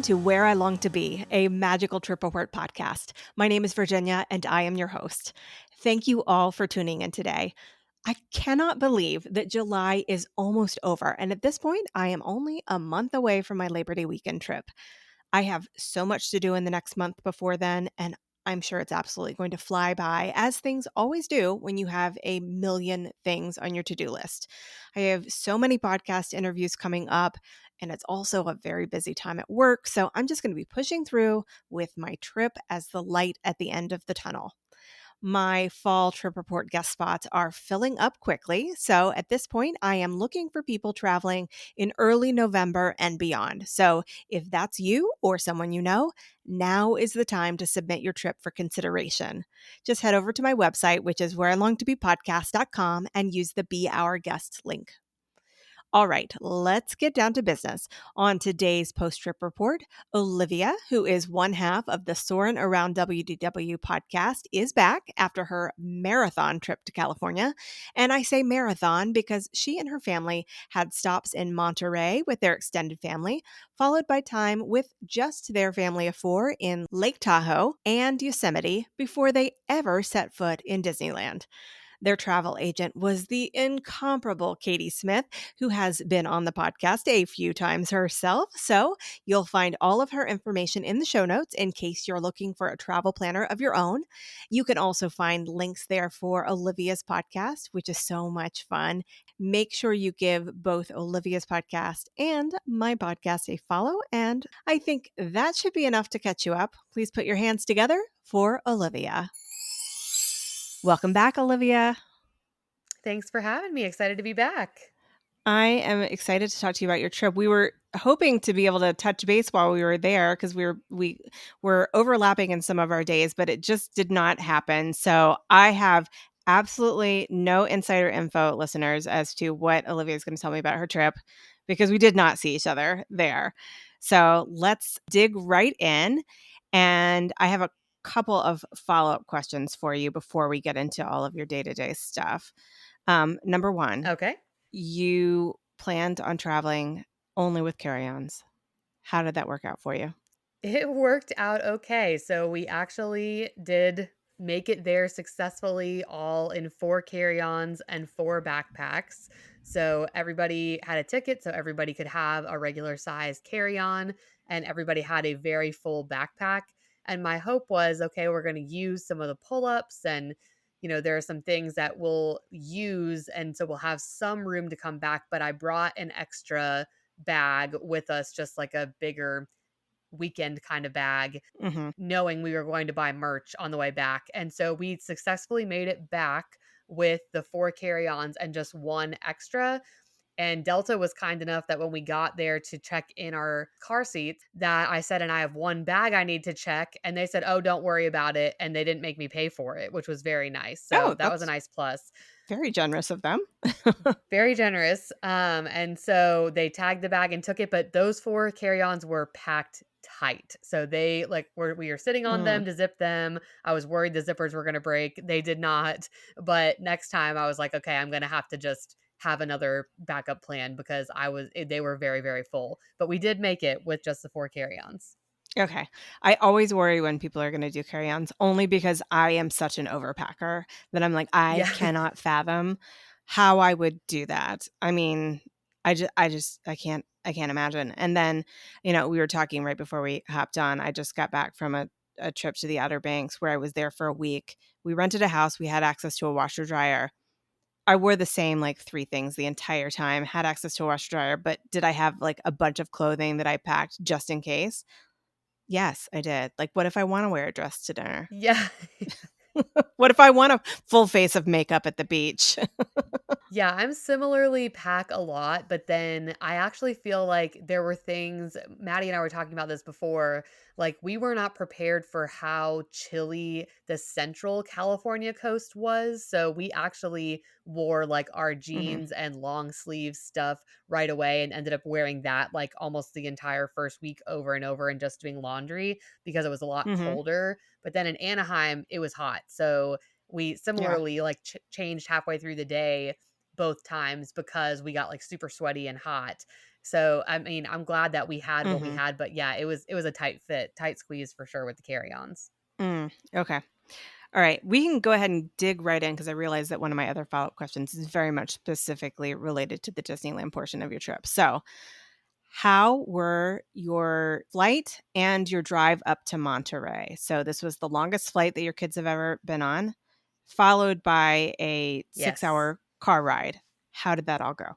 to Where I Long to Be, a magical trip report podcast. My name is Virginia, and I am your host. Thank you all for tuning in today. I cannot believe that July is almost over, and at this point, I am only a month away from my Labor Day weekend trip. I have so much to do in the next month before then, and I'm sure it's absolutely going to fly by, as things always do when you have a million things on your to-do list. I have so many podcast interviews coming up, and it's also a very busy time at work, so I'm just going to be pushing through with my trip as the light at the end of the tunnel. My fall trip report guest spots are filling up quickly. So at this point, I am looking for people traveling in early November and beyond. So if that's you or someone you know, now is the time to submit your trip for consideration. Just head over to my website, which is whereilongtobepodcast.com, and use the Be Our Guest link. All right, let's get down to business. On today's post-trip report, Olivia, who is one half of the Soarin Around WDW podcast, is back after her marathon trip to California. And I say marathon because she and her family had stops in Monterey with their extended family, followed by time with just their family of four in Lake Tahoe and Yosemite before they ever set foot in Disneyland. Their travel agent was the incomparable Katie Smith, who has been on the podcast a few times herself. So you'll find all of her information in the show notes in case you're looking for a travel planner of your own. You can also find links there for Olivia's podcast, which is so much fun. Make sure you give both Olivia's podcast and my podcast a follow. And I think that should be enough to catch you up. Please put your hands together for Olivia. Welcome back, Olivia. Thanks for having me. Excited to be back. I am excited to talk to you about your trip. We were hoping to be able to touch base while we were there because we were overlapping in some of our days, but it just did not happen. So I have absolutely no insider info, listeners, as to what Olivia is going to tell me about her trip because we did not see each other there. So let's dig right in. And I have a couple of follow-up questions for you before we get into all of your day-to-day stuff. Number one, Okay. you planned on traveling only with carry-ons. How did that work out for you? It worked out okay. So we actually did make it there successfully, all in 4 carry-ons and 4 backpacks. So everybody had a ticket, so everybody could have a regular size carry-on, and everybody had a very full backpack. And my hope was, okay, we're going to use some of the pull-ups, and there are some things that we'll use, and so we'll have some room to come back. But I brought an extra bag with us, just like a bigger weekend kind of bag, Mm-hmm. knowing we were going to buy merch on the way back. And so we successfully made it back with the 4 carry-ons and just 1 extra. And Delta was kind enough that when we got there to check in our car seats, that I said, and I have 1 bag I need to check. And they said, oh, don't worry about it. And they didn't make me pay for it, which was very nice. So Oh, that was a that's nice plus. very generous of them. Very generous. And so they tagged the bag and took it, but those 4 carry-ons were packed tight. So they we were sitting on Mm. them to zip them. I was worried the zippers were going to break. They did not. But next time I was like, okay, I'm going to have to just have another backup plan because they were very, very full. But we did make it with just the 4 carry-ons. Okay. I always worry when people are going to do carry-ons only because I am such an overpacker that I'm like, I Yeah. cannot fathom how I would do that. I mean, I can't imagine. And then, we were talking right before we hopped on. I just got back from a trip to the Outer Banks where I was there for a week. We rented a house. We had access to a washer dryer. I wore the same like 3 things the entire time, had access to a washer dryer, but did I have like a bunch of clothing that I packed just in case? Yes, I did. Like, what if I wanna wear a dress to dinner? Yeah. What if I want a full face of makeup at the beach? Yeah, I'm similarly pack a lot, but then I actually feel like there were things, Maddie and I were talking about this before, like we were not prepared for how chilly the central California coast was. So we actually wore like our Mhm, jeans and long sleeve stuff right away and ended up wearing that like almost the entire first week over and over and just doing laundry because it was a lot mhm, colder. But then in Anaheim, it was hot. So we yeah, similarly like changed halfway through the day both times because we got like super sweaty and hot. So, I mean, I'm glad that we had what we Mhm. had, but yeah, it was a tight fit, tight squeeze for sure with the carry-ons. Okay. All right. We can go ahead and dig right in because I realize that one of my other follow-up questions is very much specifically related to the Disneyland portion of your trip. So, how were your flight and your drive up to Monterey? So, this was the longest flight that your kids have ever been on, followed by a Yes. 6-hour car ride. How did that all go?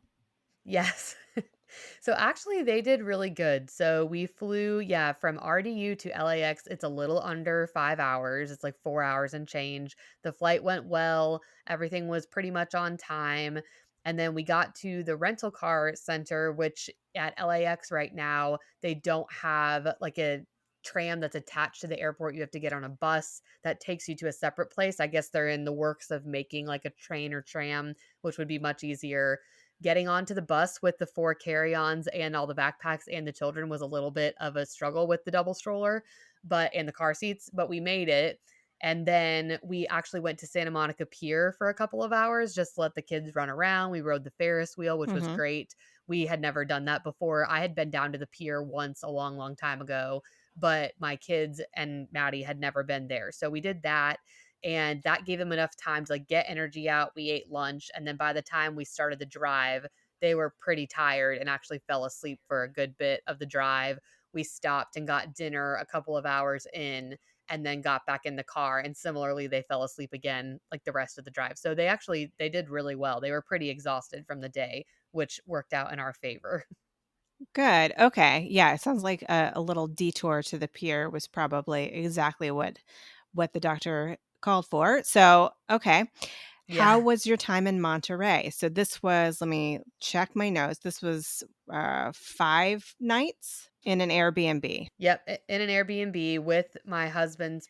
Yes. So actually they did really good. So we flew, yeah, from RDU to LAX. It's a little under 5 hours. It's like 4 hours and change. The flight went well. Everything was pretty much on time. And then we got to the rental car center, which at LAX right now, they don't have like a tram that's attached to the airport. You have to get on a bus that takes you to a separate place. I guess they're in the works of making like a train or tram, which would be much easier. Getting onto the bus with the 4 carry-ons and all the backpacks and the children was a little bit of a struggle with the double stroller, but and the car seats, but we made it. And then we actually went to Santa Monica Pier for a couple of hours just to let the kids run around. We rode the Ferris wheel, which was Mhm. great. We had never done that before. I had been down to the pier once a long, long time ago, but my kids and Maddie had never been there. So we did that, and that gave them enough time to like get energy out. We ate lunch, and then by the time we started the drive, they were pretty tired and actually fell asleep for a good bit of the drive. We stopped and got dinner a couple of hours in, and then got back in the car, and similarly they fell asleep again like the rest of the drive. So they did really well. They were pretty exhausted from the day, which worked out in our favor. Good. Okay. Yeah, it sounds like a little detour to the pier was probably exactly what the doctor called for. So, okay. How Yeah. was your time in Monterey? So this was, let me check my notes. This was 5 nights in an Airbnb. Yep, in an Airbnb with my husband's,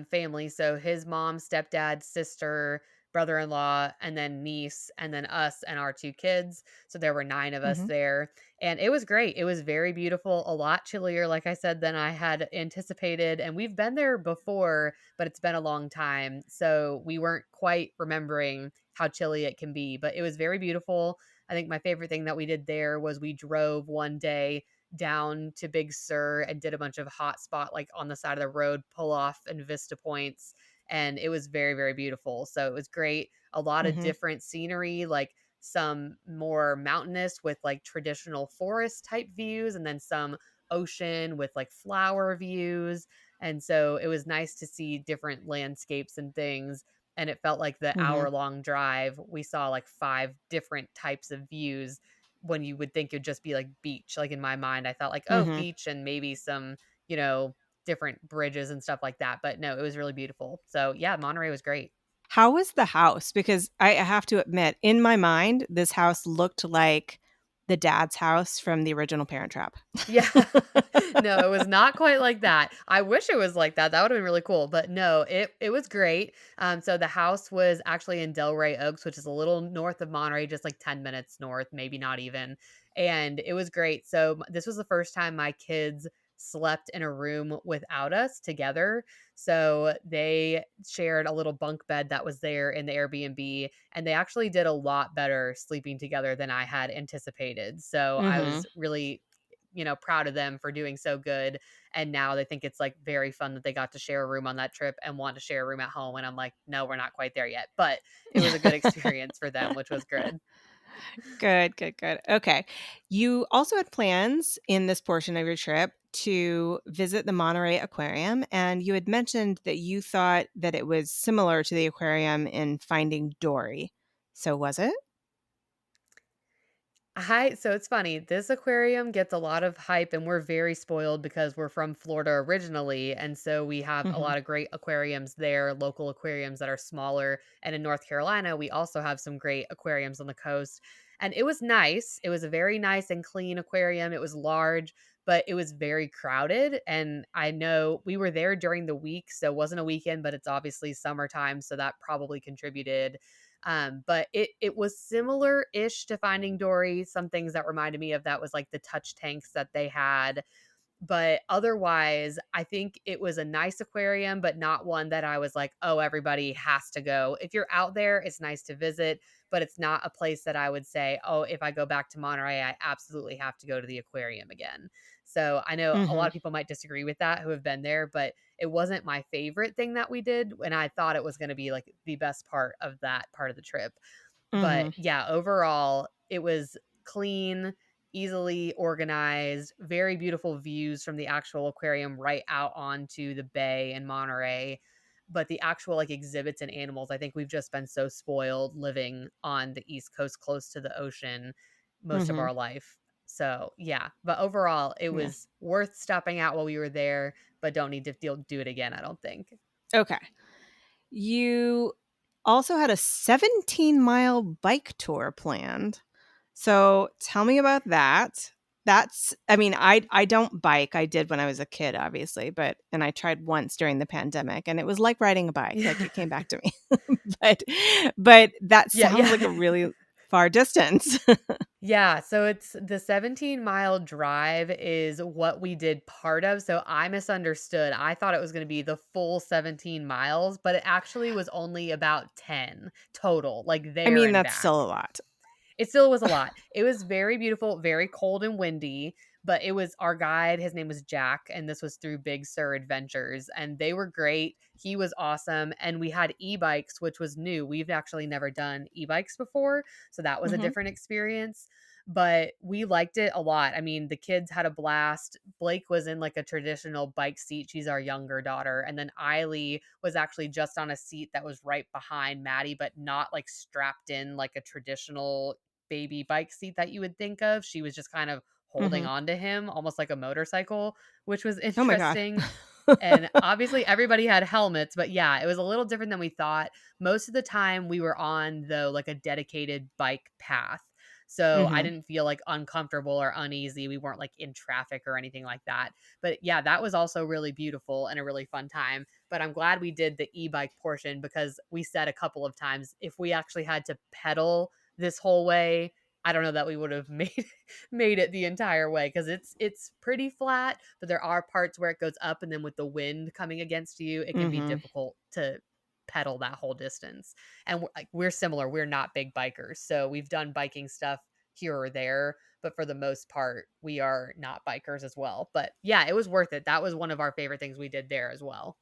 family, so his mom, stepdad, sister, brother-in-law, and then niece, and then us and our 2 kids, so there were 9 of us Mhm. there, and it was great. It was very beautiful, a lot chillier, like I said, than I had anticipated, and we've been there before, but it's been a long time, so we weren't quite remembering how chilly it can be, but it was very beautiful. I think my favorite thing that we did there was we drove one day down to Big Sur and did a bunch of hot spot like on the side of the road pull off and vista points, and it was very, very beautiful. So it was great. A lot of Mhm. different scenery, like some more mountainous with like traditional forest type views, and then some ocean with like flower views. And so it was nice to see different landscapes and things. And it felt like the Mhm. hour long drive, we saw like 5 different types of views when you would think it'd just be like beach. Like in my mind, I thought like, oh, Mhm. beach and maybe some, you know, different bridges and stuff like that. But no, it was really beautiful. So yeah, Monterey was great. How was the house? Because I have to admit, in my mind, this house looked like the dad's house from the original Parent Trap. Yeah. No, it was not quite like that. I wish it was like that. That would have been really cool. But no, it was great. So the house was actually in Delray Oaks, which is a little north of Monterey, just like 10 minutes north, maybe not even. And it was great. So this was the first time my kids slept in a room without us together. So they shared a little bunk bed that was there in the Airbnb, and they actually did a lot better sleeping together than I had anticipated. So I Mhm. was really, proud of them for doing so good. And now they think it's like very fun that they got to share a room on that trip and want to share a room at home. And I'm like, no, we're not quite there yet. But it was a good experience for them, which was good. Good, good, good. Okay. You also had plans in this portion of your trip to visit the Monterey Aquarium, and you had mentioned that you thought that it was similar to the aquarium in Finding Dory. So was it? Hi, so it's funny. This aquarium gets a lot of hype, and we're very spoiled because we're from Florida originally. And so we have a Mhm. lot of great aquariums there, local aquariums that are smaller. And in North Carolina, we also have some great aquariums on the coast. And it was nice. It was a very nice and clean aquarium. It was large, but it was very crowded. And I know we were there during the week, so it wasn't a weekend, but it's obviously summertime. So that probably contributed. But it was similar-ish to Finding Dory. Some things that reminded me of that was like the touch tanks that they had. But otherwise, I think it was a nice aquarium, but not one that I was like, "Oh, everybody has to go." If you're out there, it's nice to visit, but it's not a place that I would say, "Oh, if I go back to Monterey, I absolutely have to go to the aquarium again." So, I know a lot Mhm. of people might disagree with that who have been there, but it wasn't my favorite thing that we did, and I thought it was gonna be, like, the best part of that part of the trip. But Mhm. yeah, overall, it was clean, easily organized, very beautiful views from the actual aquarium right out onto the bay in Monterey. But the actual like exhibits and animals, I think we've just been so spoiled living on the East Coast close to the ocean most of Mhm. our life. So yeah, but overall, it Yeah. was worth stopping out while we were there, but don't need to do it again, I don't think. Okay. You also had a 17-mile bike tour planned. So tell me about that. That's I mean, I don't bike. I did when I was a kid, obviously, but and I tried once during the pandemic and it was like riding a bike. Like Yeah. it came back to me. but but that Yeah, sounds like a yeah. really far distance. Yeah, so it's the 17-mile drive is what we did part of, so I misunderstood. I thought it was gonna be the full 17 miles, but it actually was only about 10 total, like, I there mean, and that's back. still a lot. It still was a lot. It was very beautiful, very cold and windy, but it was our guide, his name was Jack, and this was through Big Sur Adventures, and they were great. He was awesome, and we had e-bikes, which was new. We've actually never done e-bikes before, so that was a Mhm. different experience, but we liked it a lot. I mean, the kids had a blast. Blake was in like a traditional bike seat. She's our younger daughter, and then Eiley was actually just on a seat that was right behind Maddie, but not like strapped in like a traditional baby bike seat that you would think of. She was just kind of holding Mhm. on to him almost like a motorcycle, which was Oh my god. interesting. And obviously everybody had helmets, but yeah, it was a little different than we thought. Most of the time we were on though like a dedicated bike path. So I Mhm. didn't feel like uncomfortable or uneasy. We weren't like in traffic or anything like that. But yeah, that was also really beautiful and a really fun time. But I'm glad we did the e-bike portion because we said a couple of times if we actually had to pedal this whole way, I don't know that we would have made it the entire way because it's pretty flat, but there are parts where it goes up, and then with the wind coming against you, it can be Mhm. difficult to pedal that whole distance. And we're similar. We're not big bikers, so we've done biking stuff here or there, but for the most part, we are not bikers as well. But yeah, it was worth it. That was one of our favorite things we did there as well.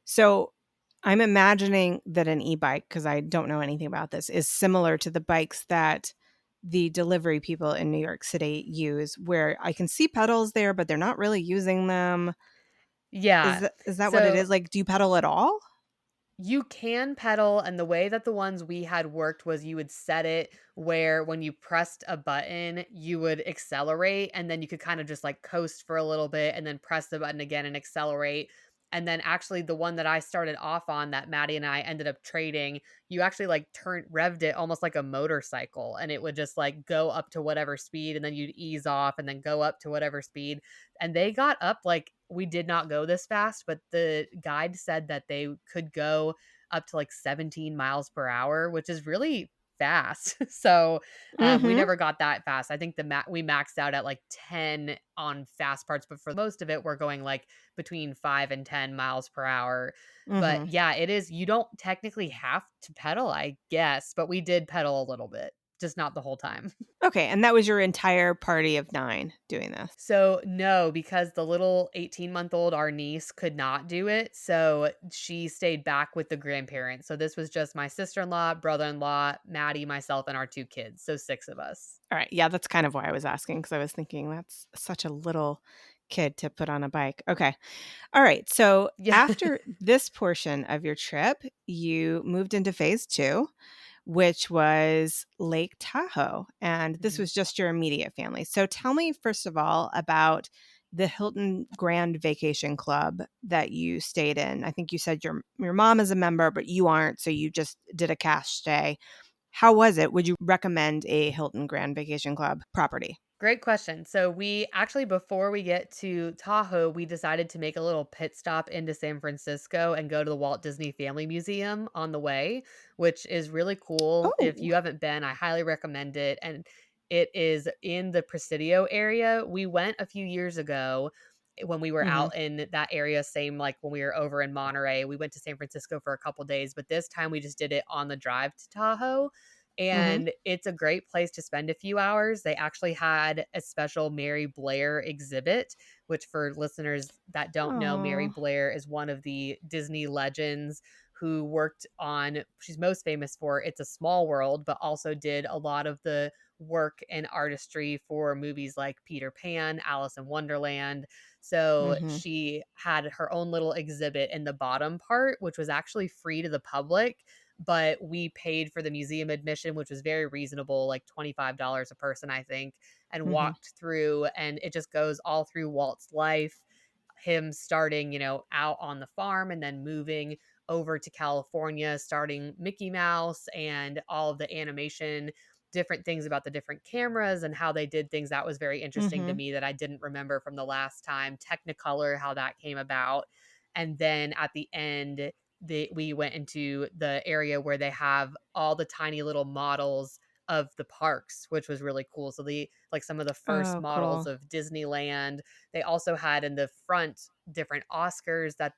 So, I'm imagining that an e-bike, because I don't know anything about this, is similar to the bikes that the delivery people in New York City use, where I can see pedals there, but they're not really using them. Yeah. Is that what it So is? Like, do you pedal at all? you can pedal, and the way that the ones we had worked was you would set it where when you pressed a button, you would accelerate, and then you could kind of just like coast for a little bit and then press the button again and accelerate. And then actually the one that I started off on that Maddie and I ended up trading, you actually like revved it almost like a motorcycle, and it would just like go up to whatever speed and then you'd ease off and then go up to whatever speed. And they got up like we did not go this fast, but the guide said that they could go up to like 17 miles per hour, which is really fast. So we Mhm. never got that fast. I think we maxed out at like 10 on fast parts, but for most of it, we're going like between 5 and 10 miles per hour. But Mhm. yeah, it is. You don't technically have to pedal, I guess, but we did pedal a little bit, just not the whole time. Okay, and that was your entire party of 9 doing this? So, no, because the little 18-month-old, our niece, could not do it, so she stayed back with the grandparents. So this was just my sister-in-law, brother-in-law, Maddie, myself, and our 2 kids, so 6 of us. Alright, yeah, that's kind of why I was asking, because I was thinking that's such a little kid to put on a bike. Okay. Alright, so Yeah. after this portion of your trip, you moved into phase 2, which was Lake Tahoe, and this Mhm. was just your immediate family. So tell me, first of all, about the Hilton Grand Vacation Club that you stayed in. I think you said your mom is a member, but you aren't, so you just did a cash stay. How was it? Would you recommend a Hilton Grand Vacation Club property? Great question. So we actually, before we get to Tahoe, we decided to make a little pit stop into San Francisco and go to the Walt Disney Family Museum on the way, which is really cool. If Oh. you haven't been, I highly recommend it. And It is in the Presidio area. We went a few years ago when we were Mhm. out in that area, same like when we were over in Monterey. We went to San Francisco for a couple days, but this time we just did it on the drive to Tahoe. Mhm. And it's a great place to spend a few hours. They actually had a special Mary Blair exhibit, which for listeners that don't know, Mary Oh. Blair is one of the Disney legends who worked on, she's most famous for It's a Small World, but also did a lot of the work and artistry for movies like Peter Pan, Alice in Wonderland. So Mhm. she had her own little exhibit in the bottom part, which was actually free to the public, but we paid for the museum admission, which was very reasonable, like $25 a person, I think, and Mhm. walked through. And it just goes all through Walt's life, him starting, out on the farm and then moving over to California, starting Mickey Mouse and all of the animation, different things about the different cameras and how they did things. That was very interesting to Mhm. me that I didn't remember from the last time. Technicolor, how that came about. And then at the end, we went into the area where they have all the tiny little models of the parks, which was really cool. So the like some of the first Oh, models cool. of Disneyland. They also had in the front different Oscars that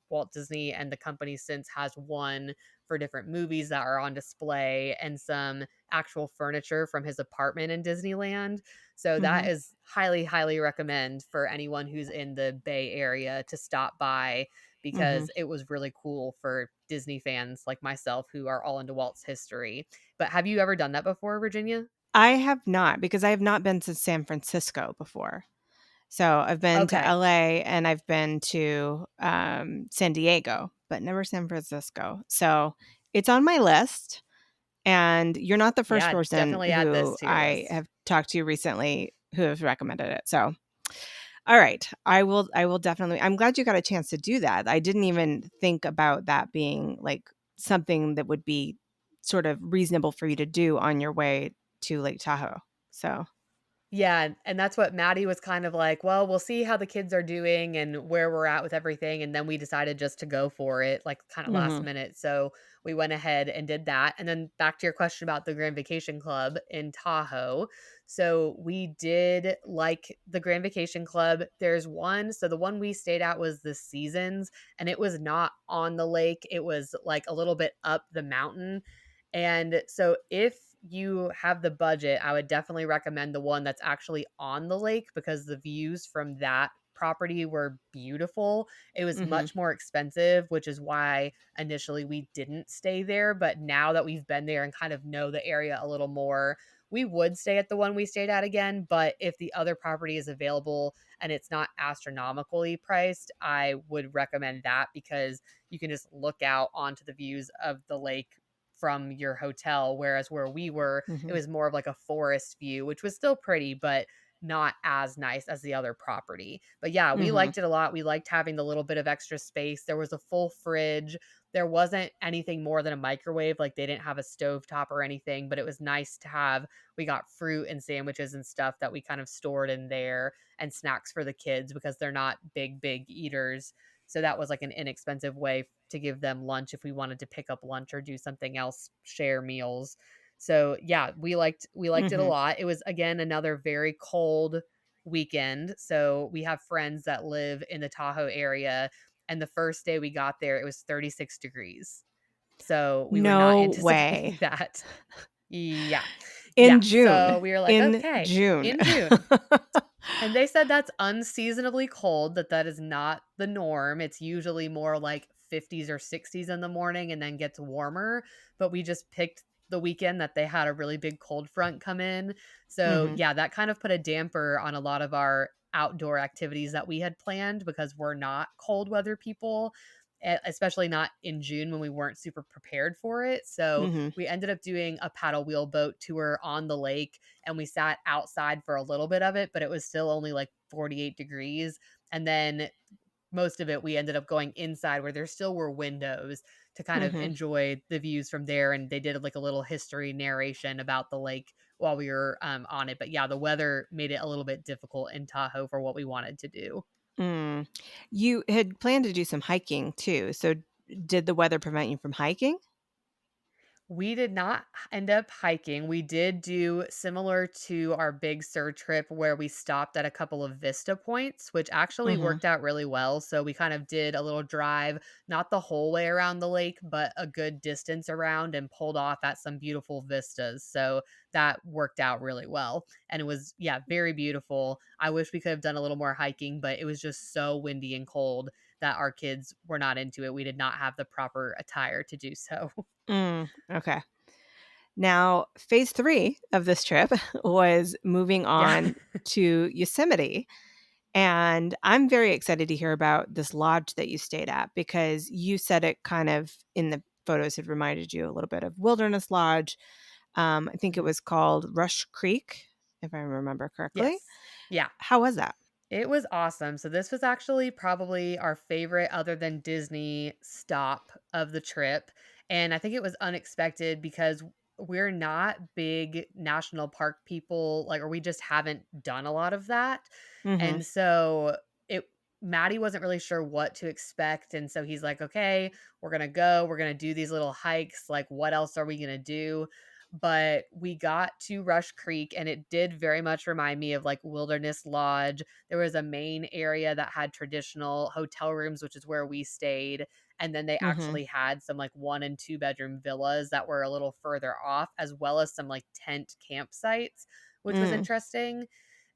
Walt Disney and the company since has won for different movies that are on display, and some actual furniture from his apartment in Disneyland. So that Mhm. is highly, highly recommend for anyone who's in the Bay Area to stop by, Mhm. because it was really cool for Disney fans like myself who are all into Walt's history. But have you ever done that before, Virginia? I have not because I have not been to San Francisco before. So, I've been to Okay. LA and I've been to, San Diego, but never San Francisco. So, it's on my list, and you're not the first Yeah, person definitely add this who to your I list. have talked to recently who has recommended it. So, all right, I will definitely I'm glad you got a chance to do that. I didn't even think about that being, like, something that would be sort of reasonable for you to do on your way to Lake Tahoe. So Yeah, and that's what Maddie was kind of like, "Well, we'll see how the kids are doing and where we're at with everything," and then we decided just to go for it, like, kinda last mhm, minute, so we went ahead and did that, and then back to your question about the Grand Vacation Club in Tahoe. So, we did like the Grand Vacation Club. There's one, so the one we stayed at was the Seasons, and it was not on the lake, it was, like, a little bit up the mountain, and so if you have the budget, I would definitely recommend the one that's actually on the lake, because the views from that property were beautiful. It was mhm, much more expensive, which is why initially we didn't stay there. But now that we've been there and kind of know the area a little more, we would stay at the one we stayed at again. But if the other property is available and it's not astronomically priced, I would recommend that, because you can just look out onto the views of the lake from your hotel, whereas where we were, it mhm, was more of like a forest view, which was still pretty, but not as nice as the other property. But yeah, we mhm, liked it a lot. We liked having the little bit of extra space. There was a full fridge. There wasn't anything more than a microwave. Like they didn't have a stovetop or anything, but it was nice to have. We got fruit and sandwiches and stuff that we kind of stored in there, and snacks for the kids because they're not big, big eaters. So that was like an inexpensive way to give them lunch if we wanted to pick up lunch or do something else, share meals. So yeah, we liked it a mhm. lot. It was again another very cold weekend. So we have friends that live in the Tahoe area, and the first day we got there it was 36 degrees. So we were not No way. anticipating that. Yeah. Yeah. In June. So we were like, In okay, June. in June. And they said that's unseasonably cold, that is not the norm. It's usually more like 50s or 60s in the morning and then gets warmer, but we just picked the weekend that they had a really big cold front come in. So, Mhm, yeah, that kind of put a damper on a lot of our outdoor activities that we had planned, because we're not cold weather people, especially not in June when we weren't super prepared for it. So, mhm, we ended up doing a paddle wheel boat tour on the lake, and we sat outside for a little bit of it, but it was still only like 48 degrees. And then most of it, we ended up going inside where there still were windows to kind of mhm. enjoy the views from there. And they did like a little history narration about the lake while we were on it. But yeah, the weather made it a little bit difficult in Tahoe for what we wanted to do. Mm. You had planned to do some hiking too, so did the weather prevent you from hiking? We did not end up hiking. We did do similar to our Big Sur trip where we stopped at a couple of vista points, which actually Mhm. worked out really well. So we kind of did a little drive, not the whole way around the lake, but a good distance around and pulled off at some beautiful vistas. So that worked out really well. And it was, yeah, very beautiful. I wish we could have done a little more hiking, but it was just so windy and cold that our kids were not into it. We did not have the proper attire to do so. Okay. Now, phase 3 of this trip was moving Yeah. on to Yosemite, and I'm very excited to hear about this lodge that you stayed at because you said it kind of in the photos had reminded you a little bit of Wilderness Lodge. I think it Mhm. was called Rush Creek, if I remember correctly. Yes. Yeah. How was that? It was awesome. So this was actually probably our favorite other than Disney stop of the trip. And I think it was unexpected because we're not big national park people, like, or we just haven't done a lot of that. Mhm. And so it Maddie wasn't really sure what to expect. And so he's like, okay, we're gonna do these little hikes. Like, what else are we gonna do? But we got to Rush Creek and it did very much remind me of like Wilderness Lodge. There was a main area that had traditional hotel rooms, which is where we stayed. And then they Mhm. actually had some like 1 and 2 bedroom villas that were a little further off, as well as some like tent campsites, which was Mm. interesting.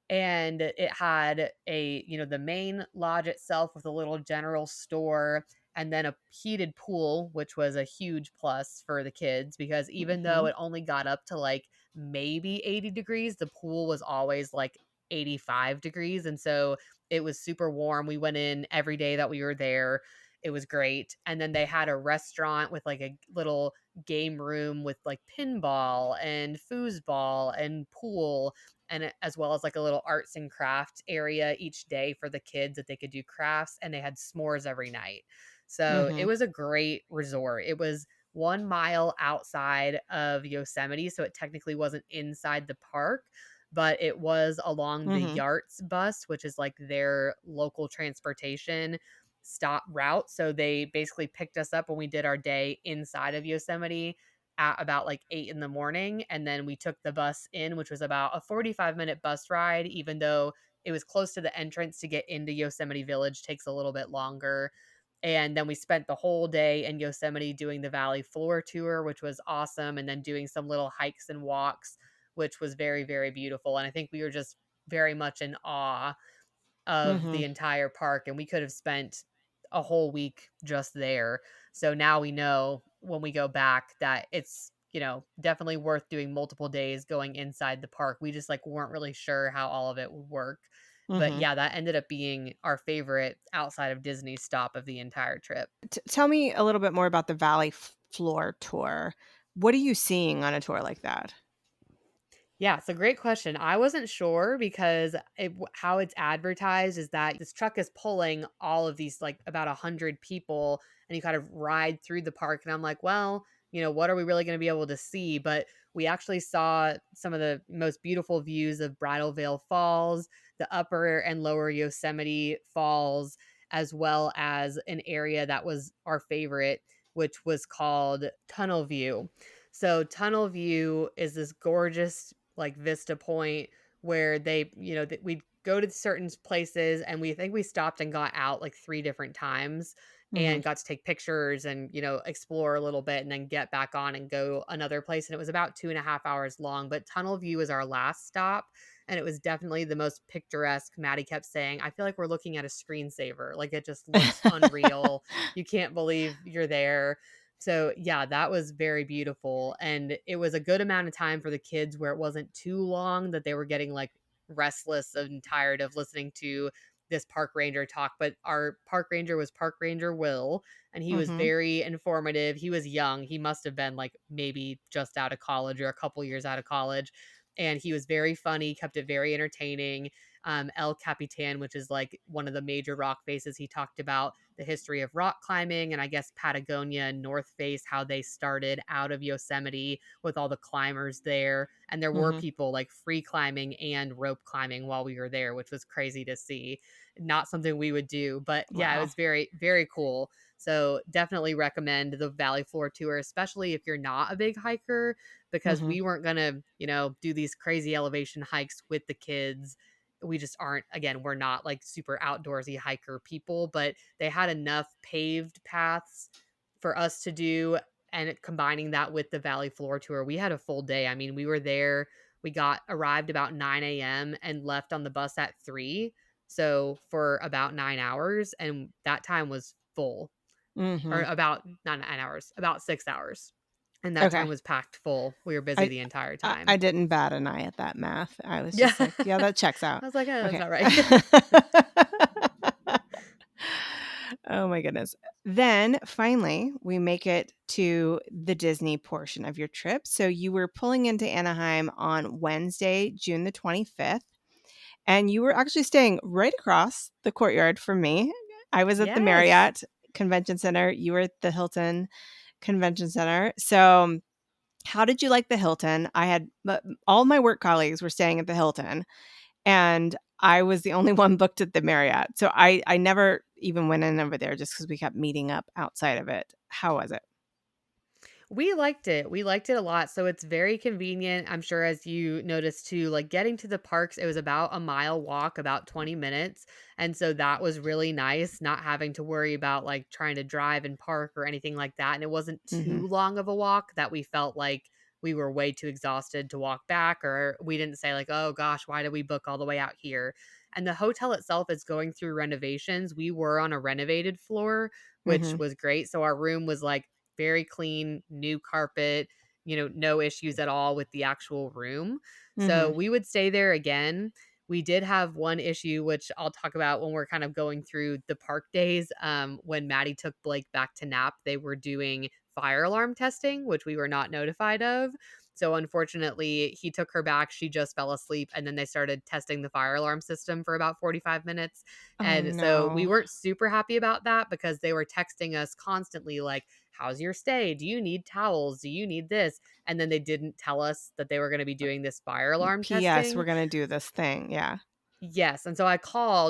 And it had the main lodge itself with a little general store and then a heated pool, which was a huge plus for the kids because even though Mhm. it only got up to like maybe 80 degrees, the pool was always like 85 degrees. And so it was super warm. We went in every day that we were there. It was great. And then they had a restaurant with like a little game room with like pinball and foosball and pool, and as well as like a little arts and crafts area each day for the kids that they could do crafts, and they had s'mores every night. So it Mhm. was a great resort. It was 1 mile outside of Yosemite, so it technically wasn't inside the park, but it was along the Mhm. Yarts bus, which is like their local transportation stop route. So they basically picked us up when we did our day inside of Yosemite at about like 8 in the morning, and then we took the bus in, which was about a 45-minute bus ride, even though it was close to the entrance. To get into Yosemite Village takes a little bit longer. And then we spent the whole day in Yosemite doing the valley floor tour, which was awesome, and then doing some little hikes and walks, which was very, very beautiful. And I think we were just very much in awe of the Mhm. entire park, and we could have spent a whole week just there. So now we know when we go back that it's, definitely worth doing multiple days going inside the park. We just like weren't really sure how all of it would work. But Mhm. yeah, that ended up being our favorite outside of Disney stop of the entire trip. Tell me a little bit more about the Valley Floor tour. What are you seeing on a tour like that? Yeah, it's a great question. I wasn't sure because how it's advertised is that this truck is pulling all of these, like about 100 people, and you kind of ride through the park. And I'm like, well, what are we really going to be able to see? But we actually saw some of the most beautiful views of Bridal Veil Falls, the upper and lower Yosemite Falls, as well as an area that was our favorite, which was called Tunnel View. So Tunnel View is this gorgeous like vista point where we'd go to certain places, and we think we stopped and got out like 3 different times Mhm. and got to take pictures and explore a little bit and then get back on and go another place. And it was about 2.5 hours long, but Tunnel View was our last stop. And it was definitely the most picturesque. Maddie kept saying, I feel like we're looking at a screensaver. Like, it just looks unreal. You can't believe you're there. So, yeah, that was very beautiful, and it was a good amount of time for the kids where it wasn't too long that they were getting, like, restless and tired of listening to this park ranger talk. But our park ranger was Park Ranger Will, and he was Mhm. very informative. He was young. He must have been, like, maybe just out of college or a couple years out of college, and he was very funny, kept it very entertaining. El Capitan, which is, like, one of the major rock faces, he talked about the history of rock climbing and I guess Patagonia and North Face, how they started out of Yosemite with all the climbers there. And there were Mhm. people like free climbing and rope climbing while we were there, which was crazy to see. Not something we would do, but yeah, it Wow. was very, very cool. So definitely recommend the Valley Floor tour, especially if you're not a big hiker, because Mhm. we weren't going to, do these crazy elevation hikes with the kids. We just aren't, again, we're not like super outdoorsy hiker people, but they had enough paved paths for us to do. And combining that with the Valley Floor tour, we had a full day. I mean, we were there, we arrived about 9 a.m. and left on the bus at 3. So for about 9 hours, and that time was full, or Mhm. about not 9 hours, about 6 hours. And that time Okay. was packed full. We were busy I the entire I time. didn't bat an eye at that math. I was Yeah. just like, "Yeah, that checks out." I was like, "Oh, that's Okay. not right." Oh my goodness. Then finally, we make it to the Disney portion of your trip. So you were pulling into Anaheim on Wednesday, June the 25th, and you were actually staying right across the courtyard from me. I was at the Yes. Marriott Convention Center. You were at the Hilton Convention Center. So, how did you like the Hilton? I had all my work colleagues were staying at the Hilton, and I was the only one booked at the Marriott. So I never even went in over there just because we kept meeting up outside of it. How was it? We liked it. We liked it a lot. So it's very convenient. I'm sure as you noticed too, like getting to the parks, it was about a mile walk, about 20 minutes. And so that was really nice, not having to worry about like trying to drive and park or anything like that. And it wasn't Mhm. too long of a walk that we felt like we were way too exhausted to walk back, or we didn't say like, oh gosh, why did we book all the way out here? And the hotel itself is going through renovations. We were on a renovated floor, which Mhm. was great. So our room was like very clean, new carpet, no issues at all with the actual room. So Mhm. we would stay there again. We did have one issue, which I'll talk about when we're kind of going through the park days. When Maddie took Blake back to nap, they were doing fire alarm testing, which we were not notified of. So unfortunately, he took her back. She just fell asleep. And then they started testing the fire alarm system for about 45 minutes. Oh And so we no. weren't super happy about that because they were texting us constantly, like, how's your stay? Do you need towels? Do you need this? And then they didn't tell us that they were going to be doing this fire alarm P.S. We're testing. gonna do this thing. Yeah. Yes, and so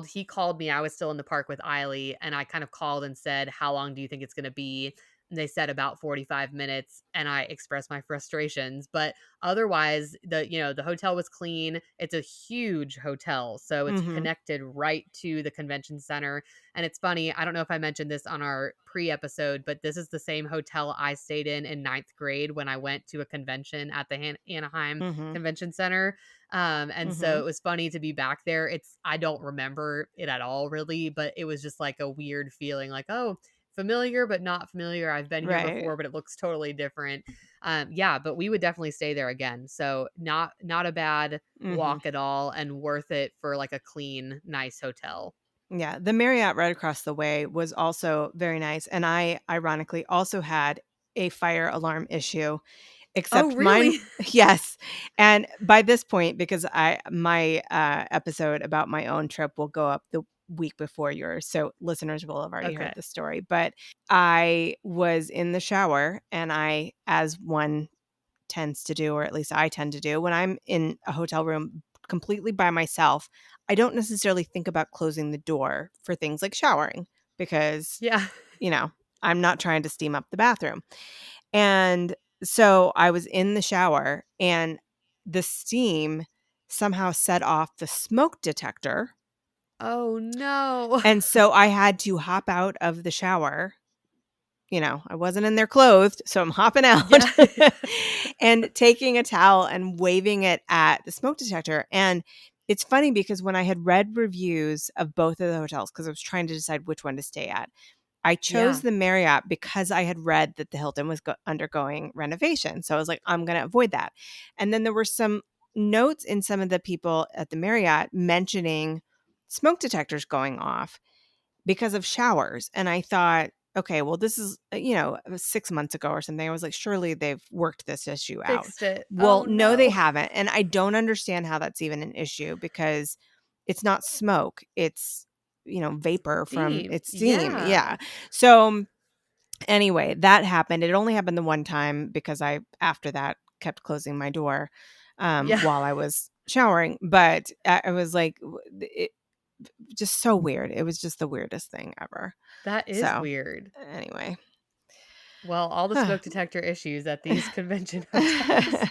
he called me, I was still in the park with Eiley, and I kind of called and said, "How long do you think it's gonna be?" And they said about 45 minutes, and I expressed my frustrations, but otherwise, the hotel was clean. It's a huge hotel, so it's Mhm. connected right to the convention center, and it's funny, I don't know if I mentioned this on our pre-episode, but this is the same hotel I stayed in ninth grade when I went to a convention at the Anaheim Mhm. Convention Center. And so Mhm. it was funny to be back there. I don't remember it at all really, but it was just like a weird feeling like, oh, familiar but not familiar. I've been here Right. before, but it looks totally different. Yeah, but we would definitely stay there again. So not a bad Mhm. walk at all and worth it for like a clean, nice hotel. Yeah, the Marriott right across the way was also very nice, and I ironically also had a fire alarm issue, Oh, except mine really? yes, and by this point, because my episode about my own trip will go up the week before yours, so listeners will have already heard Okay. the story, but I was in the shower, and as one tends to do, or at least I tend to do, when I'm in a hotel room completely by myself, I don't necessarily think about closing the door for things like showering because, Yeah. you know, I'm not trying to steam up the bathroom. And so I was in the shower and the steam somehow set off the smoke detector. Oh, no. And so I had to hop out of the shower. I wasn't in there clothed, so I'm hopping out Yeah. and taking a towel and waving it at the smoke detector. And it's funny because when I had read reviews of both of the hotels, because I was trying to decide which one to stay at, I chose Yeah. the Marriott because I had read that the Hilton was undergoing renovation. So I was like, I'm going to avoid that. And then there were some notes in some of the people at the Marriott mentioning smoke detectors going off because of showers. And I thought, okay, well, this is, it was 6 months ago or something. I was like, surely they've worked this issue out. Fixed it. Well, Oh, no, they no. haven't. And I don't understand how that's even an issue because it's not smoke, it's, vapor from Steam. it's steam. Yeah. Yeah. So anyway, that happened. It only happened the one time because I, after that, kept closing my door Yeah. while I was showering. But I was like, just so weird. It was just the weirdest thing ever. That is So, weird. anyway. Well, all the smoke detector issues at these convention hotels.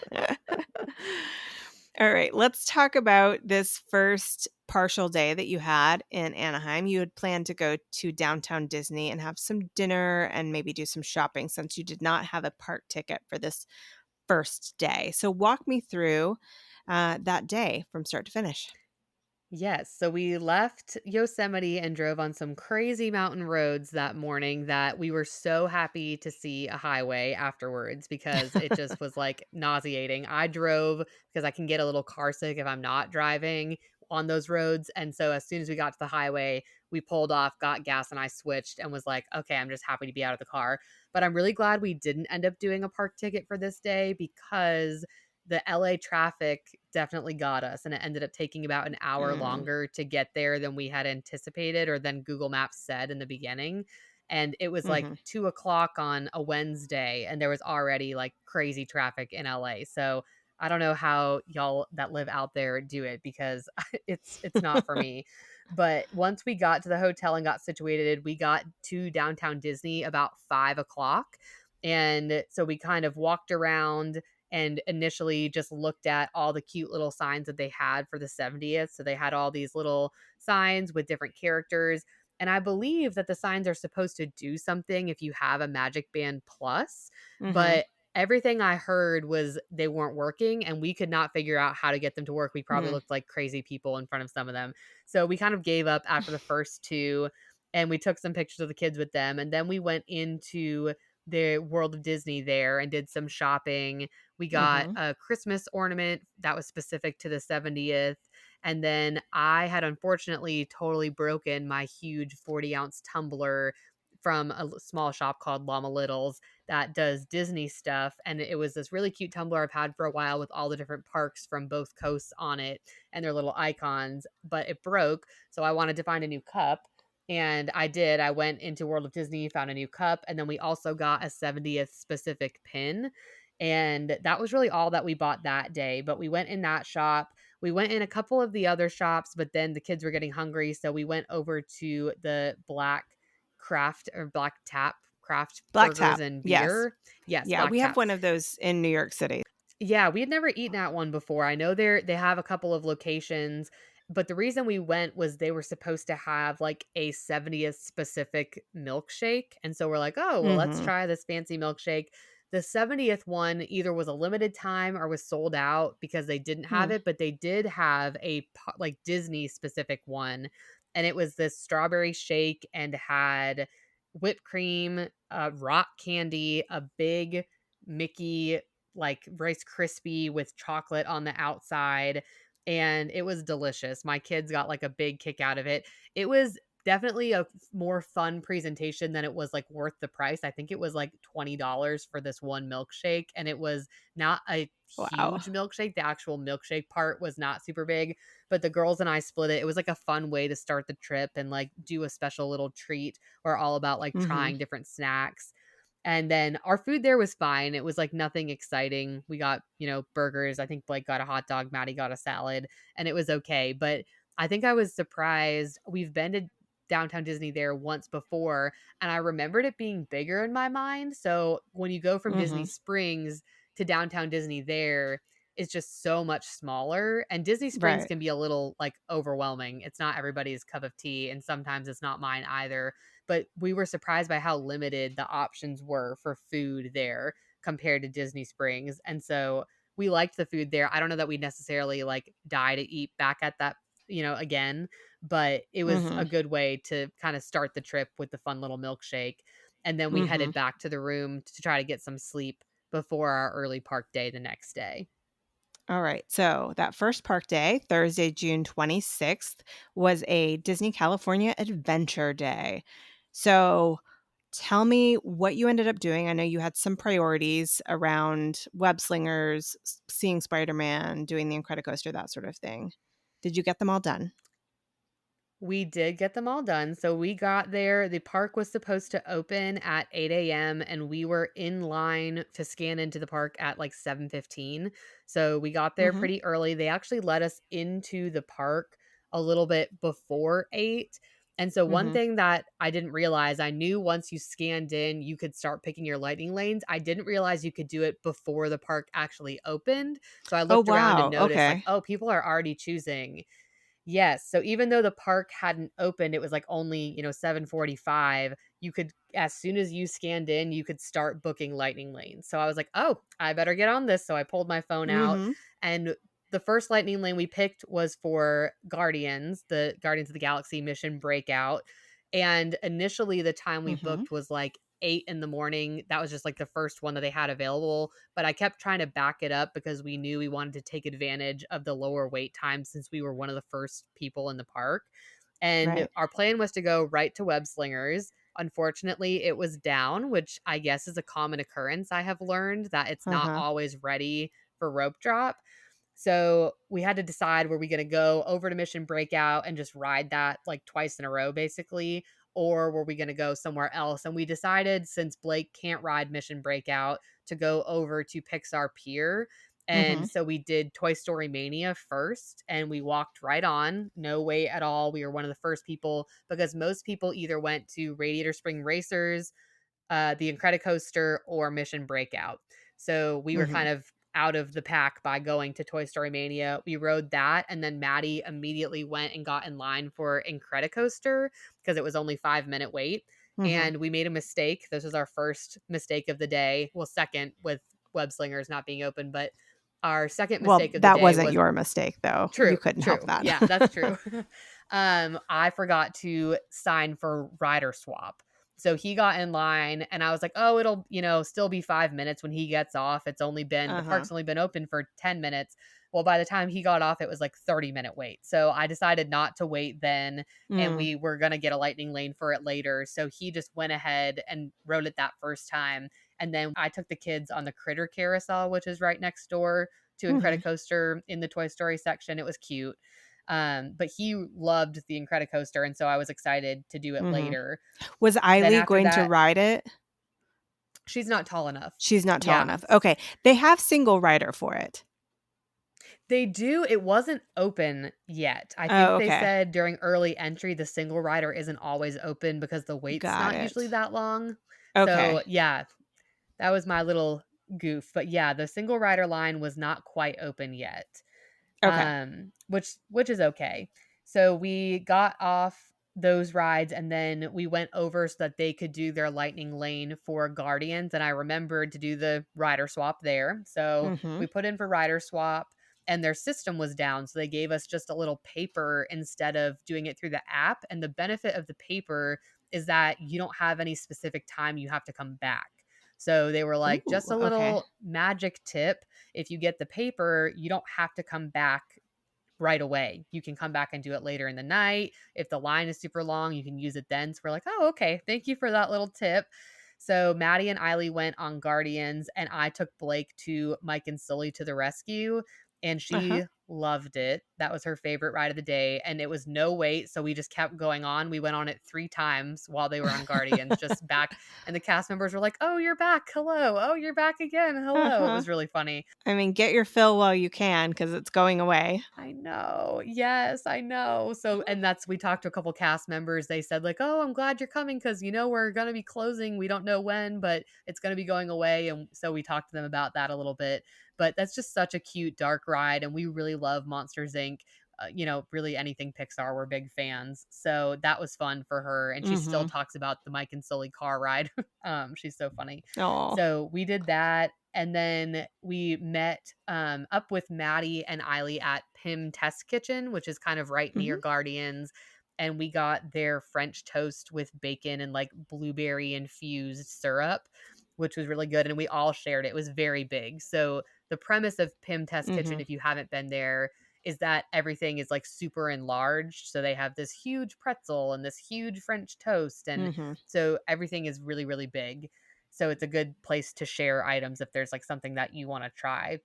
All right, let's talk about this first partial day that you had in Anaheim. You had planned to go to downtown Disney and have some dinner and maybe do some shopping since you did not have a park ticket for this first day. So, walk me through that day from start to finish. Yes. So we left Yosemite and drove on some crazy mountain roads that morning that we were so happy to see a highway afterwards because it just was like nauseating. I drove because I can get a little car sick if I'm not driving on those roads. And so as soon as we got to the highway, we pulled off, got gas, and I switched and was like, okay, I'm just happy to be out of the car. But I'm really glad we didn't end up doing a park ticket for this day because the LA traffic definitely got us, and it ended up taking about an hour Mm, longer to get there than we had anticipated or than Google Maps said in the beginning. And it was like hmm 2 o'clock on a Wednesday, and there was already like crazy traffic in LA. So I don't know how y'all that live out there do it because it's not for me. But once we got to the hotel and got situated, we got to downtown Disney about 5 o'clock. And so we kind of walked around and initially just looked at all the cute little signs that they had for the 70th. So they had all these little signs with different characters. And I believe that the signs are supposed to do something if you have a Magic Band Plus, hmm but everything I heard was they weren't working and we could not figure out how to get them to work. We probably hmm looked like crazy people in front of some of them. So we kind of gave up after the first two and we took some pictures of the kids with them. And then we went into the World of Disney there and did some shopping. We got hmm a Christmas ornament that was specific to the 70th. And then I had unfortunately totally broken my huge 40-ounce tumbler from a small shop called Llama Littles that does Disney stuff. And it was this really cute tumbler I've had for a while with all the different parks from both coasts on it and their little icons, but it broke. So I wanted to find a new cup. And I did. I went into World of Disney, found a new cup, and then we also got a 70th specific pin. And that was really all that we bought that day. But we went in that shop. We went in a couple of the other shops, but then the kids were getting hungry. So we went over to the Black Craft or Black Tap Craft Black Burgers Tap. and Yes. Beer. Yes, Yeah, Black we have Tap. one of those in New York City. Yeah, we had never eaten at one before. I know they have a couple of locations, but the reason we went was they were supposed to have like a 70th specific milkshake. And so we're like, "Oh, well, let's hmm try this fancy milkshake." The 70th one either was a limited time or was sold out because they didn't have Hmm. it, but they did have like Disney specific one. And it was this strawberry shake and had whipped cream, rock candy, a big Mickey like Rice Krispie with chocolate on the outside, and it was delicious. My kids got like a big kick out of it. It was definitely a more fun presentation than it was like worth the price. I think it was like $20 for this one milkshake, and it was not a Wow. huge milkshake. The actual milkshake part was not super big, but the girls and I split it. It was like a fun way to start the trip and like do a special little treat. We're all about like hmm trying different snacks. And then our food there was fine. It was like nothing exciting. We got, burgers. I think Blake got a hot dog, Maddie got a salad, and it was okay. But I think I was surprised. We've been to downtown Disney there once before, and I remembered it being bigger in my mind. So when you go from Disney hmm Springs to downtown Disney there, it's just so much smaller. And Disney Springs Right. can be a little like overwhelming. It's not everybody's cup of tea, and sometimes it's not mine either, but we were surprised by how limited the options were for food there compared to Disney Springs. And so we liked the food there. I don't know that we necessarily like die to eat back at that, again, but it was hmm a good way to kind of start the trip with the fun little milkshake. And then we hmm headed back to the room to try to get some sleep before our early park day the next day. All right. So that first park day, Thursday, June 26th, was a Disney California Adventure Day. So tell me what you ended up doing. I know you had some priorities around web slingers, seeing Spider Man, doing the Incredicoaster, that sort of thing. Did you get them all done? We did get them all done. So we got there. The park was supposed to open at 8 a.m. and we were in line to scan into the park at like 7:15. So we got there Hmm pretty early. They actually let us into the park a little bit before 8. And so one Mhm. thing that I didn't realize, I knew once you scanned in, you could start picking your lightning lanes. I didn't realize you could do it before the park actually opened. So I Oh, looked around and wow. noticed like, Okay. oh, people are already choosing. Yes, so even though the park hadn't opened, it was, like, only, 7:45, you could as soon as you scanned in, you could start booking lightning lanes. So I was like, "Oh, I better get on this." So I pulled my phone out, Mhm. and the first lightning lane we picked was for Guardians, the Guardians of the Galaxy mission breakout, and initially, the time we Mhm. booked was, like, 8 in the morning. That was just, like, the first one that they had available, but I kept trying to back it up because we knew we wanted to take advantage of the lower wait time since we were one of the first people in the park. And Right. our plan was to go right to Web Slingers. Unfortunately, it was down, which I guess is a common occurrence. I have learned that it's not Uh-huh. always ready for rope drop. So we had to decide, were we going to go over to Mission Breakout and just ride that like twice in a row, basically, or were we going to go somewhere else? And we decided, since Blake can't ride Mission Breakout, to go over to Pixar Pier. And Mhm. so we did Toy Story Mania first, and we walked right on, no wait at all. We were one of the first people because most people either went to Radiator Spring Racers, the Incredicoaster, or Mission Breakout. So we were Mhm. kind of out of the pack by going to Toy Story Mania. We rode that, and then Maddie immediately went and got in line for Incredicoaster because it was only 5-minute wait. Mhm. And we made a mistake. This was our first mistake of the day. Well, second with Web Slingers not being open, but our second Well, mistake of the that day wasn't was your mistake, though. You true, couldn't help true. that. Yeah, that's true. I forgot to sign for rider swap. So he got in line and I was like, "Oh, it'll, still be 5 minutes when he gets off. The Uh-huh. park's only been open for 10 minutes." Well, by the time he got off, it was like 30-minute wait. So I decided not to wait then, and Mm. we were going to get a lightning lane for it later. So he just went ahead and rode it that first time. And then I took the kids on the Critter Carousel, which is right next door to Mhm. Incredicoaster in the Toy Story section. It was cute. But he loved the Incredicoaster, and so I was excited to do it Mhm. later. Was Then Eileen after going to that, ride it? she's not tall enough. She's not tall Yeah. enough. Okay. They have single rider for it. They do. It wasn't open yet. I Oh, think they okay. said during early entry, the single rider isn't always open because the wait's Got not usually it. that long. So, Okay. yeah, that was my little goof. But yeah, the single rider line was not quite open yet. Okay. Which is okay. So we got off those rides and then we went over so that they could do their lightning lane for Guardians, and I remembered to do the rider swap there. So Mhm. we put in for rider swap and their system was down, so they gave us just a little paper instead of doing it through the app, and the benefit of the paper is that you don't have any specific time you have to come back. So they were like, Ooh, just a okay. little magic tip: if you get the paper, you don't have to come back right away. You can come back and do it later in the night. If the line is super long, you can use it then. So we're like, oh, okay. Thank you for that little tip. So Maddie and Eiley went on Guardians, and I took Blake to Mike and Sully to the rescue, and Uh-huh. she loved it. That was her favorite ride of the day, and it was no wait, so we just kept going on. We went on it 3 times while they were on Guardians, just back, and the cast members were like, "Oh, you're back. Hello. Oh, you're back again. Hello." It Uh-huh. was really funny. I mean, get your fill while you can because it's going away. I know. Yes, I know. So, and that's, we talked to a couple cast members. They said like, "Oh, I'm glad you're coming because we're gonna be closing. We don't know when, but it's gonna be going away." And so we talked to them about that a little bit. But that's just such a cute dark ride, and we really love Monsters Inc. Really anything Pixar, we're big fans. So that was fun for her, and she still Mhm. talks about the Mike and Sully car ride. She's so funny. Aw. So we did that, and then we met up with Maddie and Eiley at Pim Test Kitchen, which is kind of right near Mhm. Guardians. And we got their French toast with bacon and like blueberry infused syrup, which was really good. And we all shared it. It was very big. So the premise of Pim Test Kitchen, Mhm. if you haven't been there, is that everything is like super enlarged. So they have this huge pretzel and this huge French toast. And Mhm. so everything is really, really big. So it's a good place to share items if there's like something that you want to try.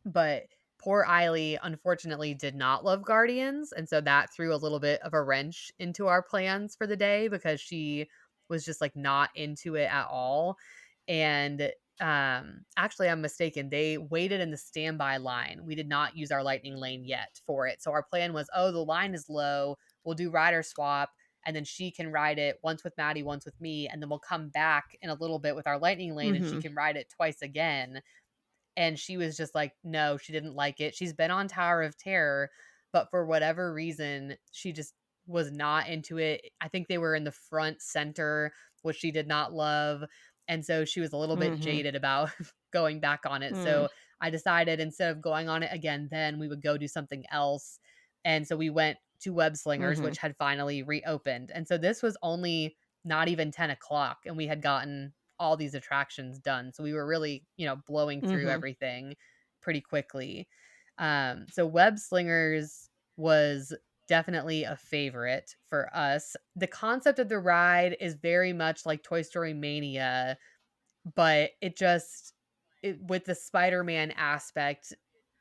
But poor Eiley unfortunately did not love Guardians, and so that threw a little bit of a wrench into our plans for the day because she was just like not into it at all. and actually I'm mistaken. They waited in the standby line. We did not use our lightning lane yet for it. So our plan was, oh, the line is low. We'll do rider swap and then she can ride it once with Maddie, once with me, and then we'll come back in a little bit with our lightning lane and she Mhm. can ride it twice again. And she was just like, no, she didn't like it. She's been on Tower of Terror, but for whatever reason, she just was not into it. I think they were in the front center, which she did not love. And so she was a little bit Mhm. jaded about going back on it. Mm. So I decided instead of going on it again, then we would go do something else. And so we went to Web Slingers, Mhm. which had finally reopened. And so this was only not even 10 o'clock, and we had gotten all these attractions done. So we were really, blowing through Mhm. everything pretty quickly. So Web Slingers was definitely a favorite for us. The concept of the ride is very much like Toy Story Mania, but with the Spider-Man aspect,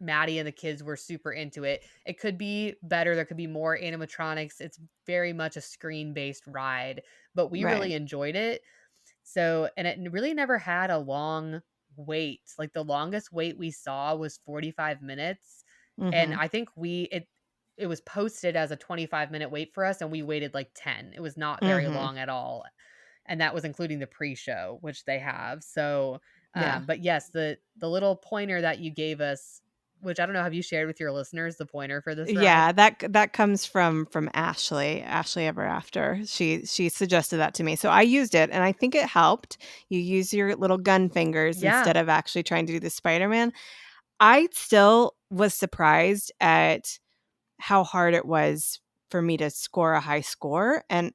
Maddie and the kids were super into it. It could be better. There could be more animatronics. It's very much a screen-based ride, but we Right. really enjoyed it. So, and it really never had a long wait. Like the longest wait we saw was 45 minutes. And Mhm. I think it was posted as a 25-minute wait for us and we waited like 10. It was not very Mhm. long at all. And that was including the pre-show, which they have. So, Yeah. but yes, the little pointer that you gave us, which I don't know, have you shared with your listeners the pointer for this ride? Yeah, that comes from Ashley Ever After. She suggested that to me. So I used it and I think it helped. You use your little gun fingers Yeah. instead of actually trying to do the Spider-Man. I still was surprised at how hard it was for me to score a high score, and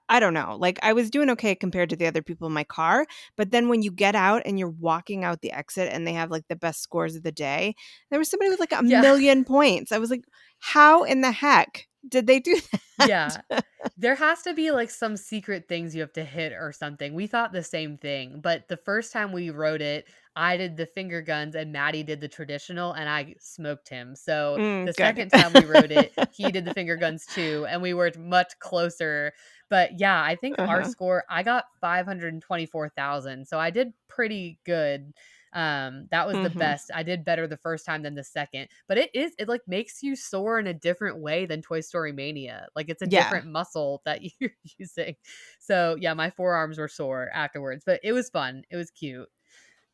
I don't know, like, I was doing okay compared to the other people in my car, but then when you get out and you're walking out the exit and they have, like, the best scores of the day, there was somebody with, like, a Yeah. million points. I was like, "How in the heck did they do Yeah. that?" There has to be, like, some secret things you have to hit or something. We thought the same thing, but the first time we rode it, I did the finger guns and Maddie did the traditional, and I smoked him. So, the Good. second time we rode it, he did the finger guns too, and we were much closer. But, yeah, I think our Uh-huh. score I got 524,000, so I did pretty good. That was the Mhm. best. I did better the first time than the second. But it like makes you soar in a different way than Toy Story Mania. Like it's a Yeah. different muscle that you're using. So yeah, my forearms were sore afterwards, but it was fun. It was cute.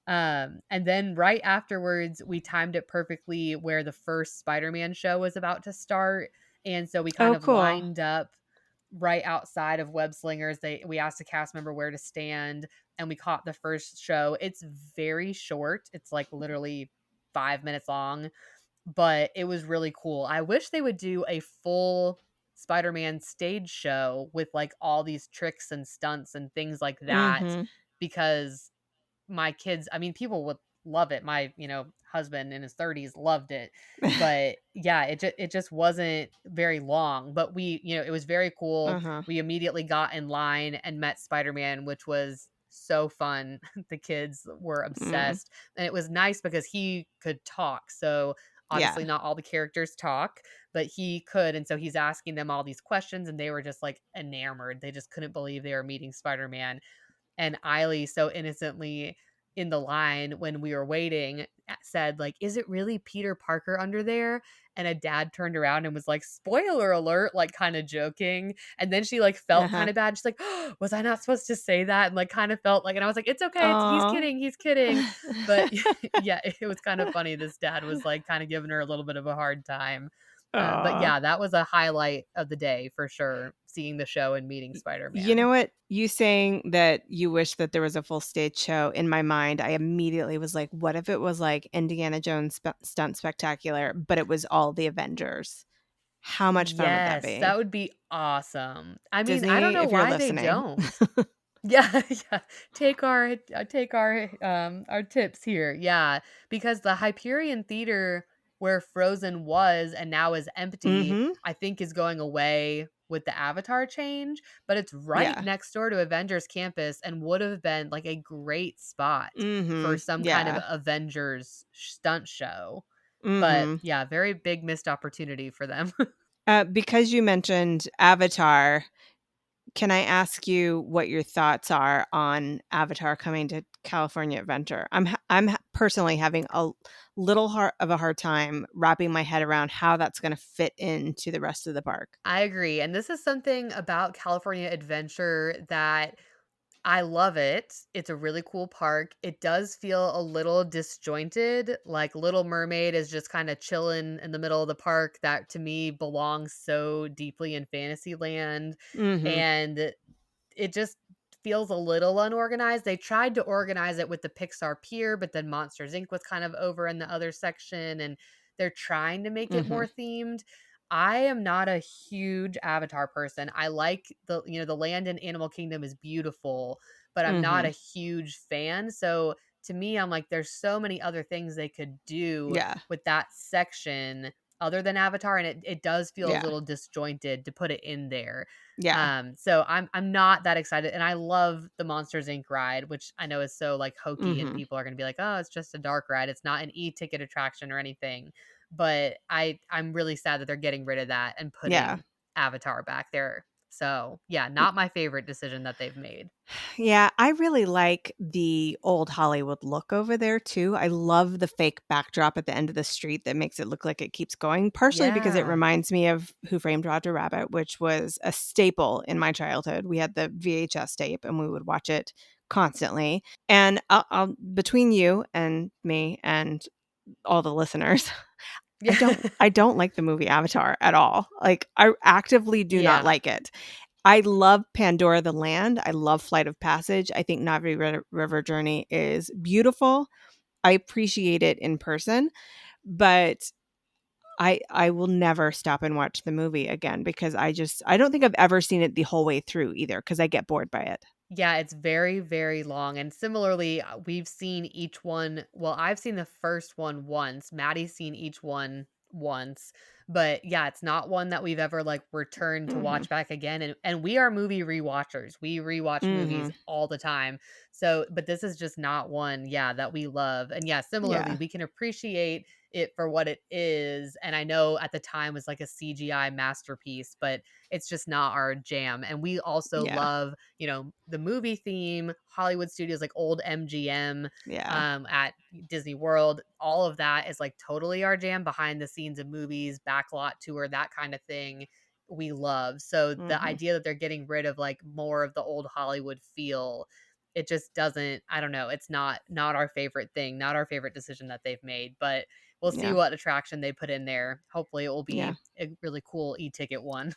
And then right afterwards, we timed it perfectly where the first Spider-Man show was about to start. And so we kind Oh, of cool. lined up right outside of Web Slingers. We asked a cast member where to stand and we caught the first show. It's very short. It's like literally 5 minutes long, but it was really cool. I wish they would do a full Spider-Man stage show with like all these tricks and stunts and things like that Mhm. because my kids, I mean, people would love it. My, husband in his 30s loved it. But yeah, it just wasn't very long, but it was very cool. Uh-huh. We immediately got in line and met Spider-Man, which was so fun. The kids were Mm. obsessed. And it was nice because he could talk. So Yeah. obviously not all the characters talk, but he could. And so he's asking them all these questions and they were just like enamored. They just couldn't believe they were meeting Spider-Man. And Eiley so innocently in the line when we were waiting said like, "Is it really Peter Parker under there?" And a dad turned around and was like, "Spoiler alert," like kind of joking. And then she like felt Uh-huh. kind of bad. She's like, oh, "Was I not supposed to say that?" And like kind of felt like, and I was like, "It's okay. He's Aw. kidding. He's kidding." But yeah, it was kind of funny. This dad was like kind of giving her a little bit of a hard time. But Aw. yeah, that was a highlight of the day for sure. Seeing the show and meeting Spider You know Man. what? You saying that you wish that there was a full stage show, in my mind, I immediately was like, what if it was like Indiana Jones Stunt Spectacular, but it was all the Avengers? How much fun would that Yes, be? that would be awesome. I mean, I don't Disney, know if you're why they listening. don't. Yeah, yeah. Take our tips here. Yeah, because the Hyperion Theater where Frozen was and now is empty, Mhm. I think is going away with the Avatar change, but it's right Yeah. next door to Avengers Campus and would have been like a great spot for Mhm. some kind of Yeah. Avengers stunt show. But Mhm. yeah, very big missed opportunity for them. Because you mentioned Avatar, Can I ask you what your thoughts are on Avatar coming to California Adventure? Personally having a little hard time wrapping my head around how that's gonna fit into the rest of the park. I agree, and this is something about California Adventure that I love it. It's a really cool park. It does feel a little disjointed, like Little Mermaid is just kinda chilling in the middle of the park that to me belongs so deeply in Fantasyland, Mhm, and it just feels a little unorganized. They tried to organize it with the Pixar Pier, but then Monsters Inc. was kind of over in the other section, and they're trying to make it more mhm, themed. I am not a huge Avatar person. I like the land in Animal Kingdom is beautiful, but I'm not a mhm. huge fan. So to me, I'm like, there's so many other things they could do Yeah, with that section other than Avatar, and it does feel a yeah, little disjointed to put it in there. yeah. So I'm not that excited, and I love the Monsters Inc. ride, which I know is so like hokey, and Mhm. people are gonna be like, "Oh, it's just a dark ride. It's not an e-ticket attraction or anything." But I'm really sad that they're getting rid of that and Yeah. putting Avatar back there. So yeah, not my favorite decision that they've made. Yeah, I really like the old Hollywood look over there too. I love the fake backdrop at the end of the street that makes it look like it keeps going, partially because it Yeah. reminds me of Who Framed Roger Rabbit, which was a staple in my childhood. We had the VHS tape and we would watch it constantly. And between you and me and all the listeners, I Yeah. don't I don't like the movie Avatar at all. Like I actively do not Yeah. like it. I love Pandora the Land. I love Flight of Passage. I think River Journey is beautiful. I appreciate it in person, but I will never stop and watch the movie again because I don't think I've ever seen it the whole way through either because I get bored by it. Yeah, it's very, very long. And similarly, we've seen each one. Well, I've seen the first one once. Maddie's seen each one once. But yeah, it's not one that we've ever like returned to Mhm. watch back again. And we are movie rewatchers. We rewatch movies Mhm. all the time. So, but this is just not one, yeah, that we love. And yeah, similarly, Yeah. we can appreciate it for what it is. And I know at the time was like a CGI masterpiece, but it's just not our jam. And we also Yeah. love the movie theme, Hollywood studios like old MGM Yeah. at Disney World, all of that is like totally our jam, behind the scenes of movies, backlot tour, that kind of thing. We love. So the Mhm. idea that they're getting rid of like more of the old Hollywood feel, it just doesn't, I don't know, it's not our favorite thing, not our favorite decision that they've made, but we'll see Yeah. what attraction they put in there. Hopefully it will Yeah. be a really cool e-ticket one.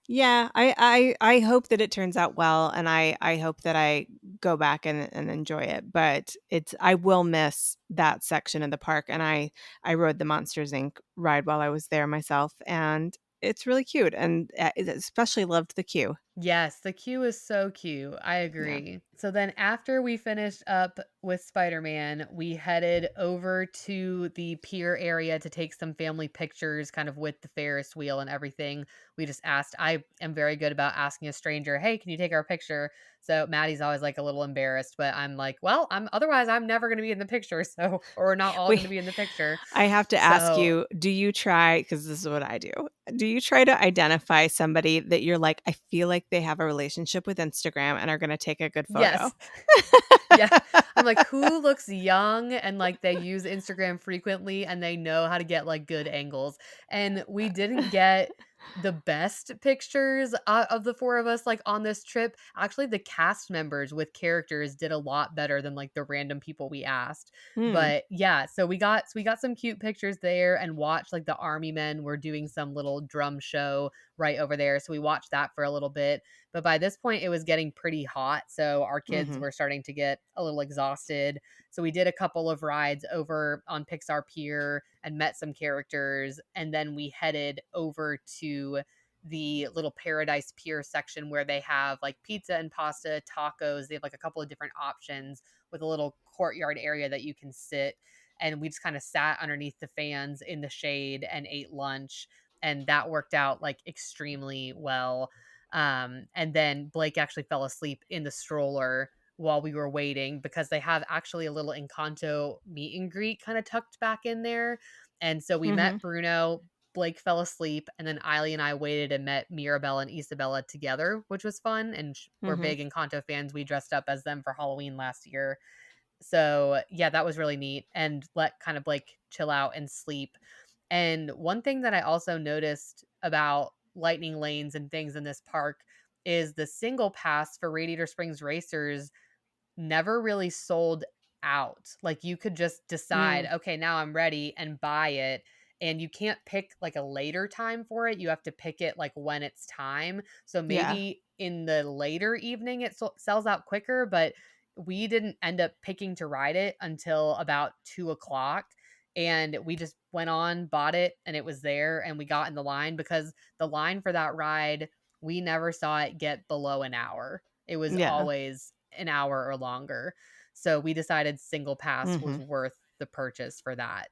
Yeah, I hope that it turns out well, and I hope that I go back and enjoy it, but I will miss that section of the park, and I rode the Monsters Inc. ride while I was there myself, and it's really cute, and I especially loved the queue. Yes, the queue is so cute. I Yeah. agree. So then after we finished up with Spider-Man, we headed over to the pier area to take some family pictures kind of with the Ferris wheel and everything. We just asked, I am very good about asking a stranger, "Hey, can you take our picture?" So Maddie's always like a little embarrassed, but I'm like, "Well, I'm never going to be in the picture." So or we're not all going Wait, to be in the picture. I have to ask So you, do you try, because this is what I do. Do you try to identify somebody that you're like, "I feel like they have a relationship with Instagram and are gonna take a good photo?" yes. Yeah. I'm like, who looks young and like they use Instagram frequently and they know how to get like good angles? And we didn't get the best pictures of the four of us like on this trip. Actually, the cast members with characters did a lot better than like the random people we asked. Hmm. But yeah, so we got some cute pictures there and watched like the army men were doing some little drum show right over there. So we watched that for a little bit, but by this point, it was getting pretty hot. So our kids Mhm. were starting to get a little exhausted. So we did a couple of rides over on Pixar Pier and met some characters. And then we headed over to the little Paradise Pier section where they have like pizza and pasta, tacos. They have like a couple of different options with a little courtyard area that you can sit. And we just kind of sat underneath the fans in the shade and ate lunch. And that worked out like extremely well. And then Blake actually fell asleep in the stroller while we were waiting because they have actually a little Encanto meet and greet kind of tucked back in there. And so we met Mhm. Bruno. Blake fell asleep, and then Eiley and I waited and met Mirabelle and Isabella together, which was fun. And we're Mhm. big Encanto fans. We dressed up as them for Halloween last year. So yeah, that was really neat and let kind of Blake chill out and sleep. And one thing that I also noticed about lightning lanes and things in this park is the single pass for Radiator Springs racers never really sold out. Like, you could just decide, Mm. "Okay, now I'm ready," and buy it, and you can't pick, like, a later time for it, you have to pick it, like, when it's time. So Yeah. maybe in the later evening it sells out quicker, but we didn't end up picking to ride it until about 2 o'clock, and we just went on, bought it, and it was there, and we got in the line because the line for that ride, we never saw it get below an hour. It was Yeah. always an hour or longer. So we decided single pass was Mhm. worth the purchase for that.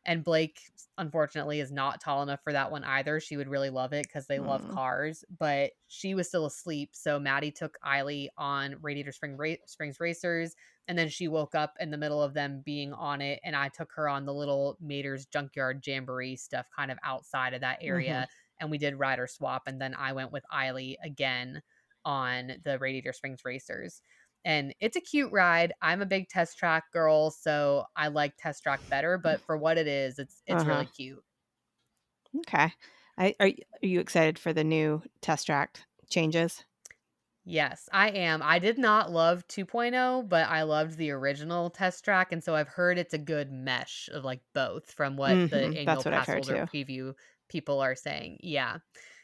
And Blake, unfortunately, is not tall enough for that one either. She would really love it because they love Mm. cars, but she was still asleep. So Maddie took Eiley on Radiator Springs Racers, and then she woke up in the middle of them being on it. And I took her on the little Mater's Junkyard Jamboree stuff kind of outside of that Mhm. area. And we did rider swap. And then I went with Eiley again on the Radiator Springs Racers. And it's a cute ride. I'm a big Test Track girl, so I like Test Track better, but for what it is, it's Uh-huh. really cute. Okay. Are you excited for the new test track changes? Yes, I am. I did not love 2.0, but I loved the original Test Track, and so I've heard it's a good mesh of, like, both from what the Mhm. annual That's what I've pass heard holder too. preview people are saying. Yeah.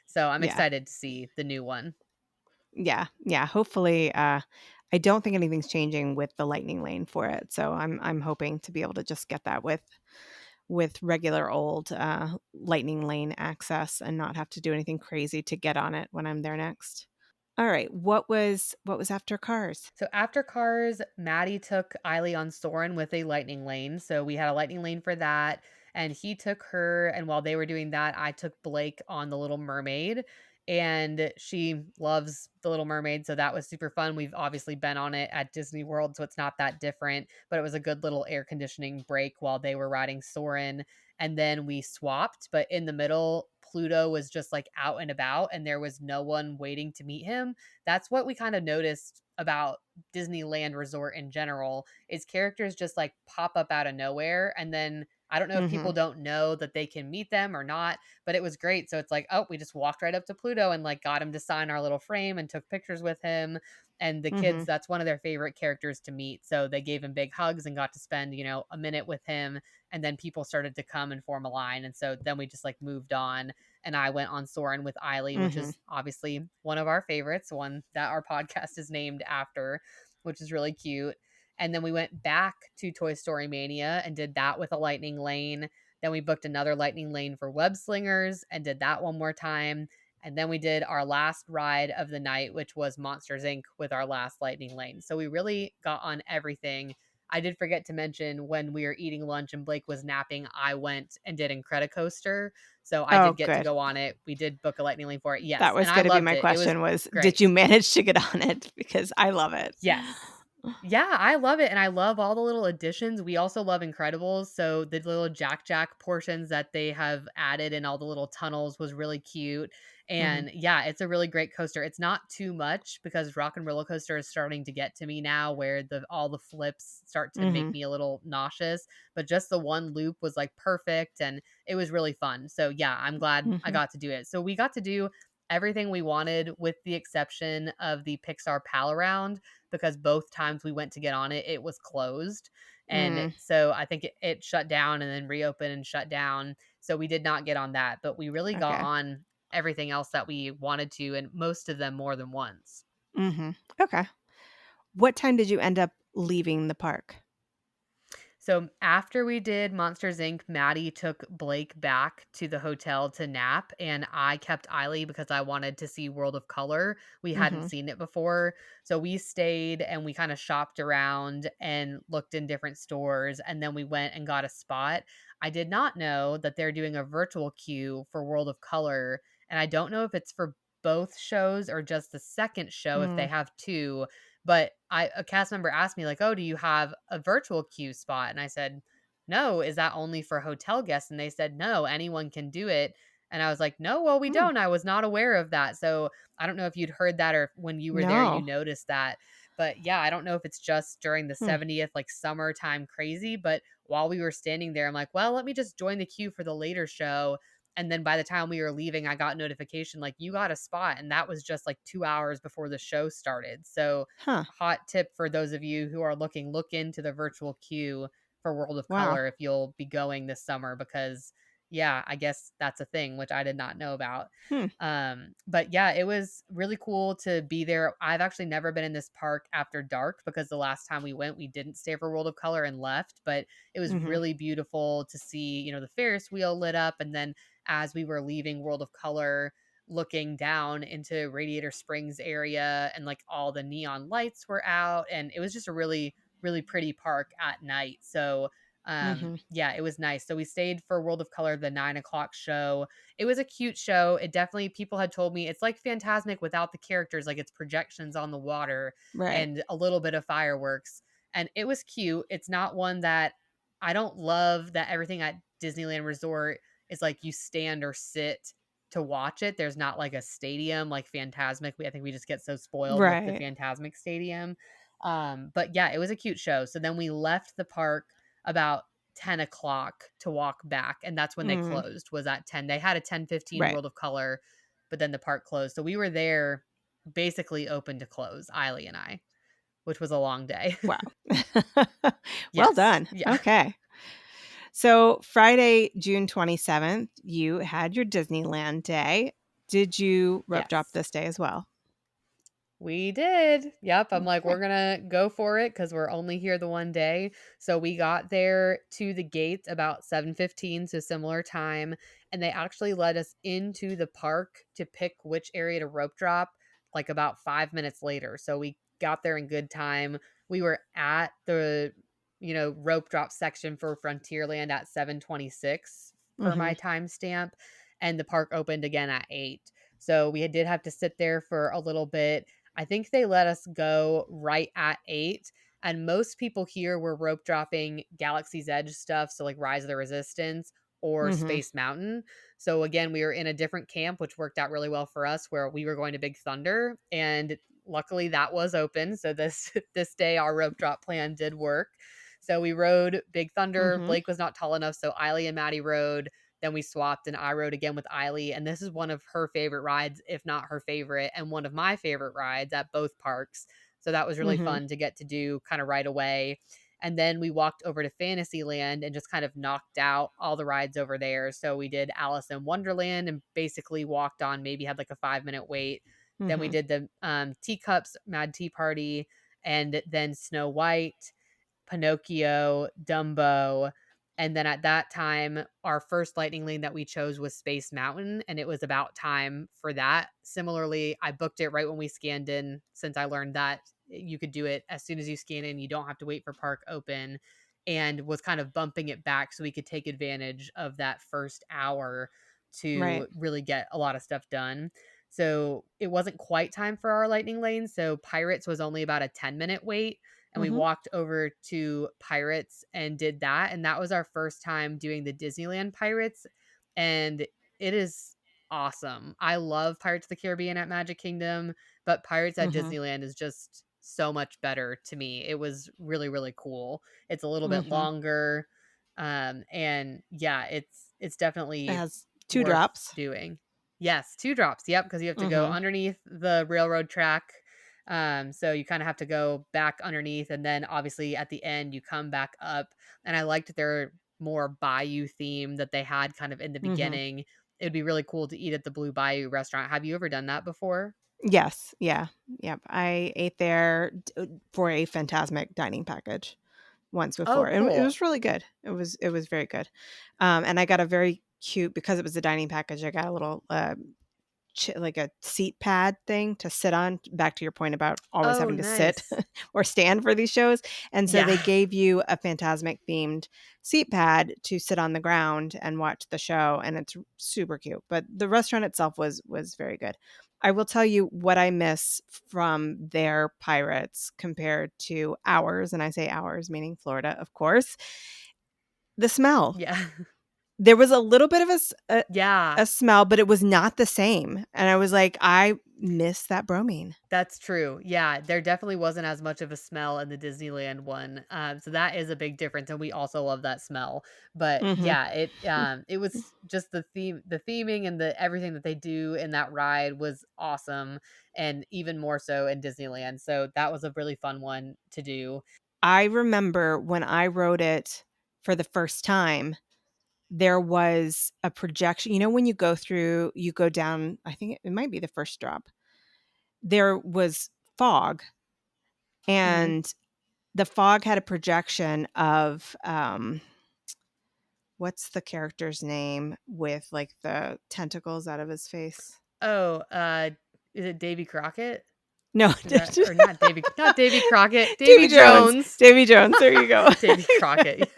So I'm Yeah. excited to see the new one. Yeah. Yeah. Hopefully, I don't think anything's changing with the lightning lane for it. So I'm hoping to be able to just get that with regular old lightning lane access and not have to do anything crazy to get on it when I'm there next. All right. What was after cars? So after Cars, Maddie took Eiley on Soarin' with a lightning lane. So we had a lightning lane for that. And he took her. And while they were doing that, I took Blake on The Little Mermaid. And she loves The Little Mermaid. So that was super fun. We've obviously been on it at Disney World. So it's not that different. But it was a good little air conditioning break while they were riding Soarin'. And then we swapped. But in the middle, Pluto was just like out and about. And there was no one waiting to meet him. That's what we kind of noticed about Disneyland Resort in general is characters just like pop up out of nowhere, and then I don't know if people Mhm. don't know that they can meet them or not, but it was great. So it's like, oh, we just walked right up to Pluto and like got him to sign our little frame and took pictures with him. And the kids, Mhm. that's one of their favorite characters to meet. So they gave him big hugs and got to spend, a minute with him. And then people started to come and form a line. And so then we just like moved on, and I went on Soarin' with Eiley, which Mhm. is obviously one of our favorites, one that our podcast is named after, which is really cute. And then we went back to Toy Story Mania and did that with a lightning lane. Then we booked another lightning lane for Web Slingers and did that one more time. And then we did our last ride of the night, which was Monsters Inc. with our last lightning lane. So we really got on everything. I did forget to mention when we were eating lunch and Blake was napping, I went and did Incredicoaster. So I Oh, did get to good. go on it. We did book a lightning lane for it. That Yes, and was I gonna be loved my it. It was question was, great. did you manage to get on it? Because I love it. Yes. Yeah, I love it, and I love all the little additions. We also love Incredibles, so the little Jack portions that they have added in all the little tunnels was really cute. Mhm. And yeah, it's a really great coaster. It's not too much because Rock and Roller Coaster is starting to get to me now where the all the flips start to make Mhm. me a little nauseous, but just the one loop was like perfect and it was really fun. So yeah, I'm glad I Mhm. got to do it. So we got to do everything we wanted with the exception of the Pixar Pal Around because both times we went to get on it, it was closed. And Mm. so I think it shut down and then reopened and shut down. So we did not get on that, but we really got Okay. on everything else that we wanted to, and most of them more than once. Mhm. Okay. What time did you end up leaving the park? So after we did Monsters Inc., Maddie took Blake back to the hotel to nap, and I kept Eiley because I wanted to see World of Color. We hadn't Mhm. seen it before. So we stayed and we kind of shopped around and looked in different stores, and then we went and got a spot. I did not know that they're doing a virtual queue for World of Color, and I don't know if it's for both shows or just the second show if they Mm. have two, but a cast member asked me like, "Oh, do you have a virtual queue spot?" And I said, "No, is that only for hotel guests?" And they said, "No, anyone can do it." And I was like, "No, well, we Hmm. don't. I was not aware of that." So I don't know if you'd heard that or if when you were there, you No. noticed that. But yeah, I don't know if it's just during the Hmm. 70th, like summertime crazy. But while we were standing there, I'm like, well, let me just join the queue for the later show. And then by the time we were leaving, I got notification like, you got a spot. And that was just like 2 hours before the show started. So, Huh. hot tip for those of you who are looking, look into the virtual queue for World of Wow. Color if you'll be going this summer because yeah, I guess that's a thing which I did not know about. Hmm. But yeah, it was really cool to be there. I've actually never been in this park after dark because the last time we went, we didn't stay for World of Color and left, but it was Hmm. really beautiful to see, the Ferris wheel lit up. And then as we were leaving World of Color, looking down into Radiator Springs area and like all the neon lights were out. And it was just a really, really pretty park at night. So, Hmm. yeah, it was nice. So we stayed for World of Color, the 9 o'clock show. It was a cute show. It definitely, people had told me it's like Fantasmic without the characters, like it's projections on the water Right. and a little bit of fireworks. And it was cute. It's not one that I don't love that everything at Disneyland Resort is like you stand or sit to watch it. There's not like a stadium like Fantasmic. I think we just get so spoiled with the Right. Fantasmic stadium. But yeah, it was a cute show. So then we left the park about 10 o'clock to walk back. And that's when they Mm. closed, was at 10. They had a 10:15 Right. World of Color, but then the park closed. So we were there basically open to close, Eiley and I, which was a long day. Wow. Well Yes. done. Yeah. Okay. So Friday, June 27th, you had your Disneyland day. Did you rope drop Yes. this day as well? We did. Yep. I'm like, Okay. we're going to go for it because we're only here the one day. So we got there to the gate about 7:15, so similar time. And they actually let us into the park to pick which area to rope drop like about 5 minutes later. So we got there in good time. We were at the, rope drop section for Frontierland at 7:26 per Mhm. my timestamp. And the park opened again at 8. So we did have to sit there for a little bit. I think they let us go right at 8, and most people here were rope dropping Galaxy's Edge stuff, so, like, Rise of the Resistance or Mhm. Space Mountain. So, again, we were in a different camp, which worked out really well for us, where we were going to Big Thunder, and luckily that was open, so this this day, our rope drop plan did work. So we rode Big Thunder. Mhm. Blake was not tall enough, so Eiley and Maddie rode. Then we swapped and I rode again with Eiley. And this is one of her favorite rides, if not her favorite, and one of my favorite rides at both parks. So that was really Mhm. fun to get to do kind of right away. And then we walked over to Fantasyland and just kind of knocked out all the rides over there. So we did Alice in Wonderland and basically walked on, maybe had like a 5 minute wait. Then we Mhm. did the Teacups Mad Tea Party and then Snow White, Pinocchio, Dumbo, and then at that time, our first lightning lane that we chose was Space Mountain, and it was about time for that. Similarly, I booked it right when we scanned in since I learned that you could do it as soon as you scan in, you don't have to wait for park open, and was kind of bumping it back so we could take advantage of that first hour Right. to really get a lot of stuff done. So it wasn't quite time for our lightning lane. So Pirates was only about a 10-minute wait, and we Mhm. walked over to Pirates and did that, and that was our first time doing the Disneyland Pirates, and it is awesome. I love Pirates of the Caribbean at Magic Kingdom, but Pirates at Mhm. Disneyland is just so much better to me. It was really, really cool. It's a little bit Mhm. longer, and yeah, it's It definitely has 2 worth drops. doing. Yes, 2 drops, yep, because you have to go Mhm. underneath the railroad track, so you kind of have to go back underneath, and then obviously at the end you come back up. And I liked their more bayou theme that they had kind of in the Mhm. beginning. It would be really cool to eat at the Blue Bayou restaurant. Have you ever done that before? Yes. Yeah. Yep. I ate there for a Fantasmic dining package once Oh, before, and it cool. was really good. It was very good. And I got a very cute, because it was a dining package, I got a little, like a seat pad thing to sit on, back to your point about always Oh, having to sit nice. or stand for these shows. And so Yeah. they gave you a Fantasmic themed seat pad to sit on the ground and watch the show, and it's super cute. But the restaurant itself was very good. I will tell you what I miss from their Pirates compared to ours, and I say ours meaning Florida, of course. the smell. Yeah. There was a little bit of Yeah. a smell, but it was not the same, and I was like, "I miss that bromine." That's true. Yeah, there definitely wasn't as much of a smell in the Disneyland one. So that is a big difference, and we also love that smell. But Mhm. yeah, it was just the theming and the everything that they do in that ride was awesome, and even more so in Disneyland. So that was a really fun one to do. I remember when I rode it for the first time, there was a projection. You know, when you go down, I think it might be the first drop. There was fog, Mhm. and the fog had a projection of, what's the character's name with, like, the tentacles out of his face? Oh, is it Davy Crockett? No, Is that or not Davy Crockett, Davy Davy Jones. Jones. Davy Jones, there you go. Davy Crockett.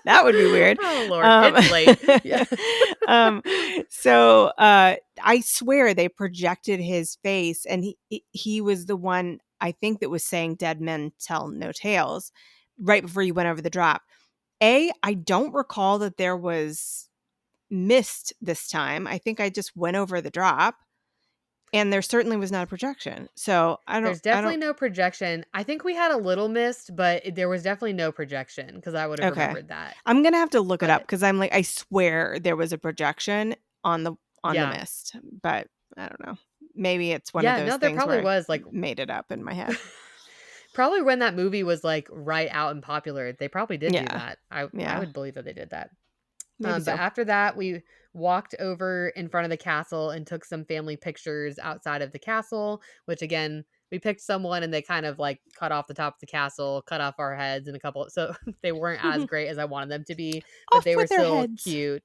That would be weird. Oh lord, Um, it's late. Yeah. um, so, I swear they projected his face, and he was the one, I think, that was saying "Dead men tell no tales" right before you went over the drop. I don't recall that there was mist this time. I think I just went over the drop, and there certainly was not a projection. So, There's I definitely don't no projection. I think we had a little mist, but there was definitely no projection because I would have okay. remembered that. I'm gonna have to look it up But because I'm like, I swear there was a projection on the yeah. mist, but I don't know. Maybe it's one of Yeah, those no, there things probably where I was like made it up in my head. probably when that movie was like right out and popular, they probably did do Yeah. that. I Yeah. would believe that they did that. Maybe But so. after that, we walked over in front of the castle and took some family pictures outside of the castle, which again, we picked someone and they kind of like cut off the top of the castle, cut off our heads and a couple. So they weren't as great as I wanted them to be, but Off they were with their still heads. cute.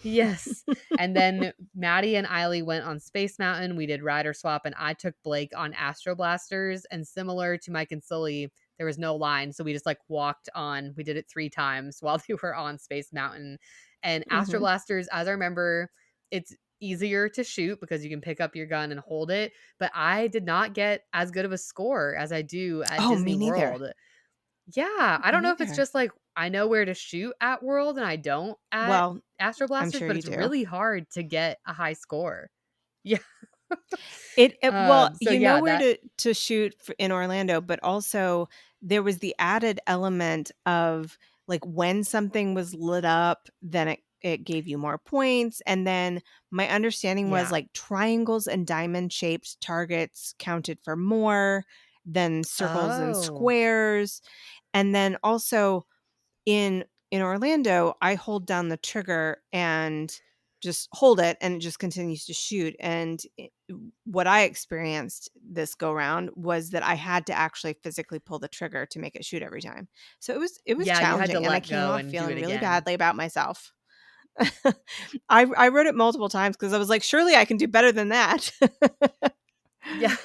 Yes. And then Maddie and Eiley went on Space Mountain. We did rider swap, and I took Blake on Astro Blasters. And similar to Mike and Sully, there was no line. So we just like walked on. We did it 3 times while they were on Space Mountain. And Astro Mhm. Blasters, as I remember, it's easier to shoot because you can pick up your gun and hold it. But I did not get as good of a score as I do at Oh, Disney me neither. World. Yeah, I Me don't know if it's neither. just like I know where to shoot at World and I don't at Well, Astro I'm Blasters, sure but you it's do. really hard to get a high score. Yeah. Well, So you know yeah, where that to shoot in Orlando, but also there was the added element of, like, when something was lit up, then it gave you more points, and then my understanding was, yeah. like, triangles and diamond-shaped targets counted for more than circles and Oh. squares, and then also in Orlando, I hold down the trigger and just hold it, and it just continues to shoot, and what I experienced this go round was that I had to actually physically pull the trigger to make it shoot every time. So it was Yeah, you had to challenging, and I let came go off and do feeling it really again. badly about myself. I wrote it multiple times because I was like, "Surely I can do better than that." Yeah.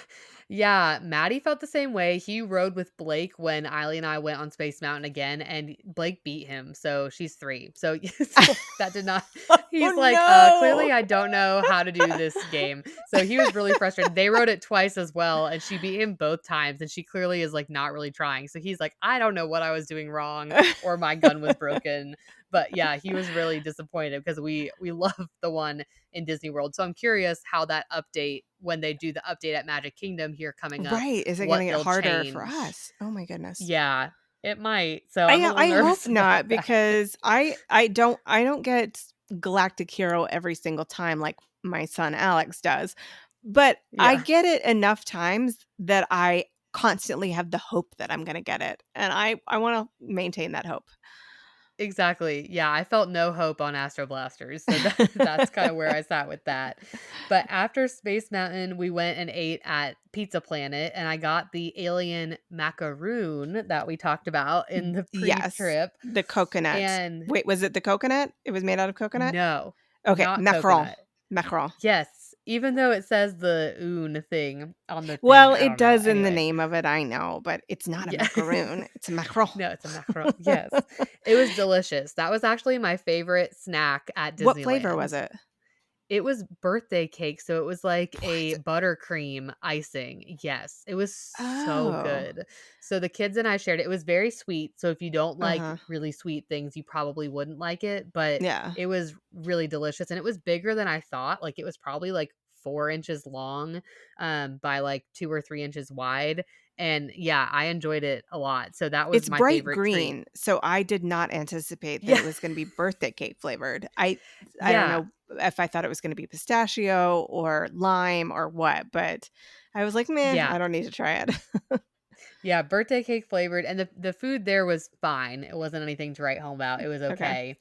Yeah, Maddie felt the same way. He rode with Blake when Eiley and I went on Space Mountain again, and Blake beat him, so she's 3. So, so that did not Oh, he's like, no. clearly I don't know how to do this game." So he was really frustrated. They rode it twice as well, and she beat him both times, and she clearly is, like, not really trying. So he's like, "I don't know what I was doing wrong, or my gun was broken." But yeah, he was really disappointed because we love the one in Disney World. So I'm curious how that update, when they do the update at Magic Kingdom here coming up, Right, is it gonna what get they'll harder for change. us? Oh my goodness. Yeah, it might. So I'm a little I hope nervous not about that. because I don't get Galactic Hero every single time like my son Alex does, but I Yeah. get it enough times that I constantly have the hope that I'm gonna get it, and I wanna maintain that hope. Exactly. Yeah, I felt no hope on Astro Blasters, so that's kind of where I sat with that. But after Space Mountain, we went and ate at Pizza Planet, and I got the alien macaroon that we talked about in the Yes, pre-trip. the coconut. And Wait, was it the coconut? It was made out of coconut? no, Okay, not macaron. coconut. Macaron. Yes, even though it says the "oon" thing on the thing, Well, I it don't know. does in the Anyway, name of it, I know, but it's not a yeah. macaroon, it's a macaron. No, it's a macaron. Yes. It was delicious. That was actually my favorite snack at What flavor was Disneyland. it? It was birthday cake, so it was like a What? buttercream icing. Yes, it was so Oh. good. So the kids and I shared it. It was very sweet, so if you don't like Uh-huh. really sweet things, you probably wouldn't like it, but Yeah. it was really delicious, and it was bigger than I thought. Like, it was probably, like, 4 inches long, by, like, 2 or 3 inches wide, and, yeah, I enjoyed it a lot. So that was It's my bright favorite treat. green, so I did not anticipate that Yeah. it was gonna be birthday cake flavored. I don't Yeah. know if I thought it was gonna be pistachio or lime or what, but I was like, "Meh, Yeah. I don't need to try it." Yeah, birthday cake flavored, and the food there was fine. It wasn't anything to write home about. It was Okay. okay.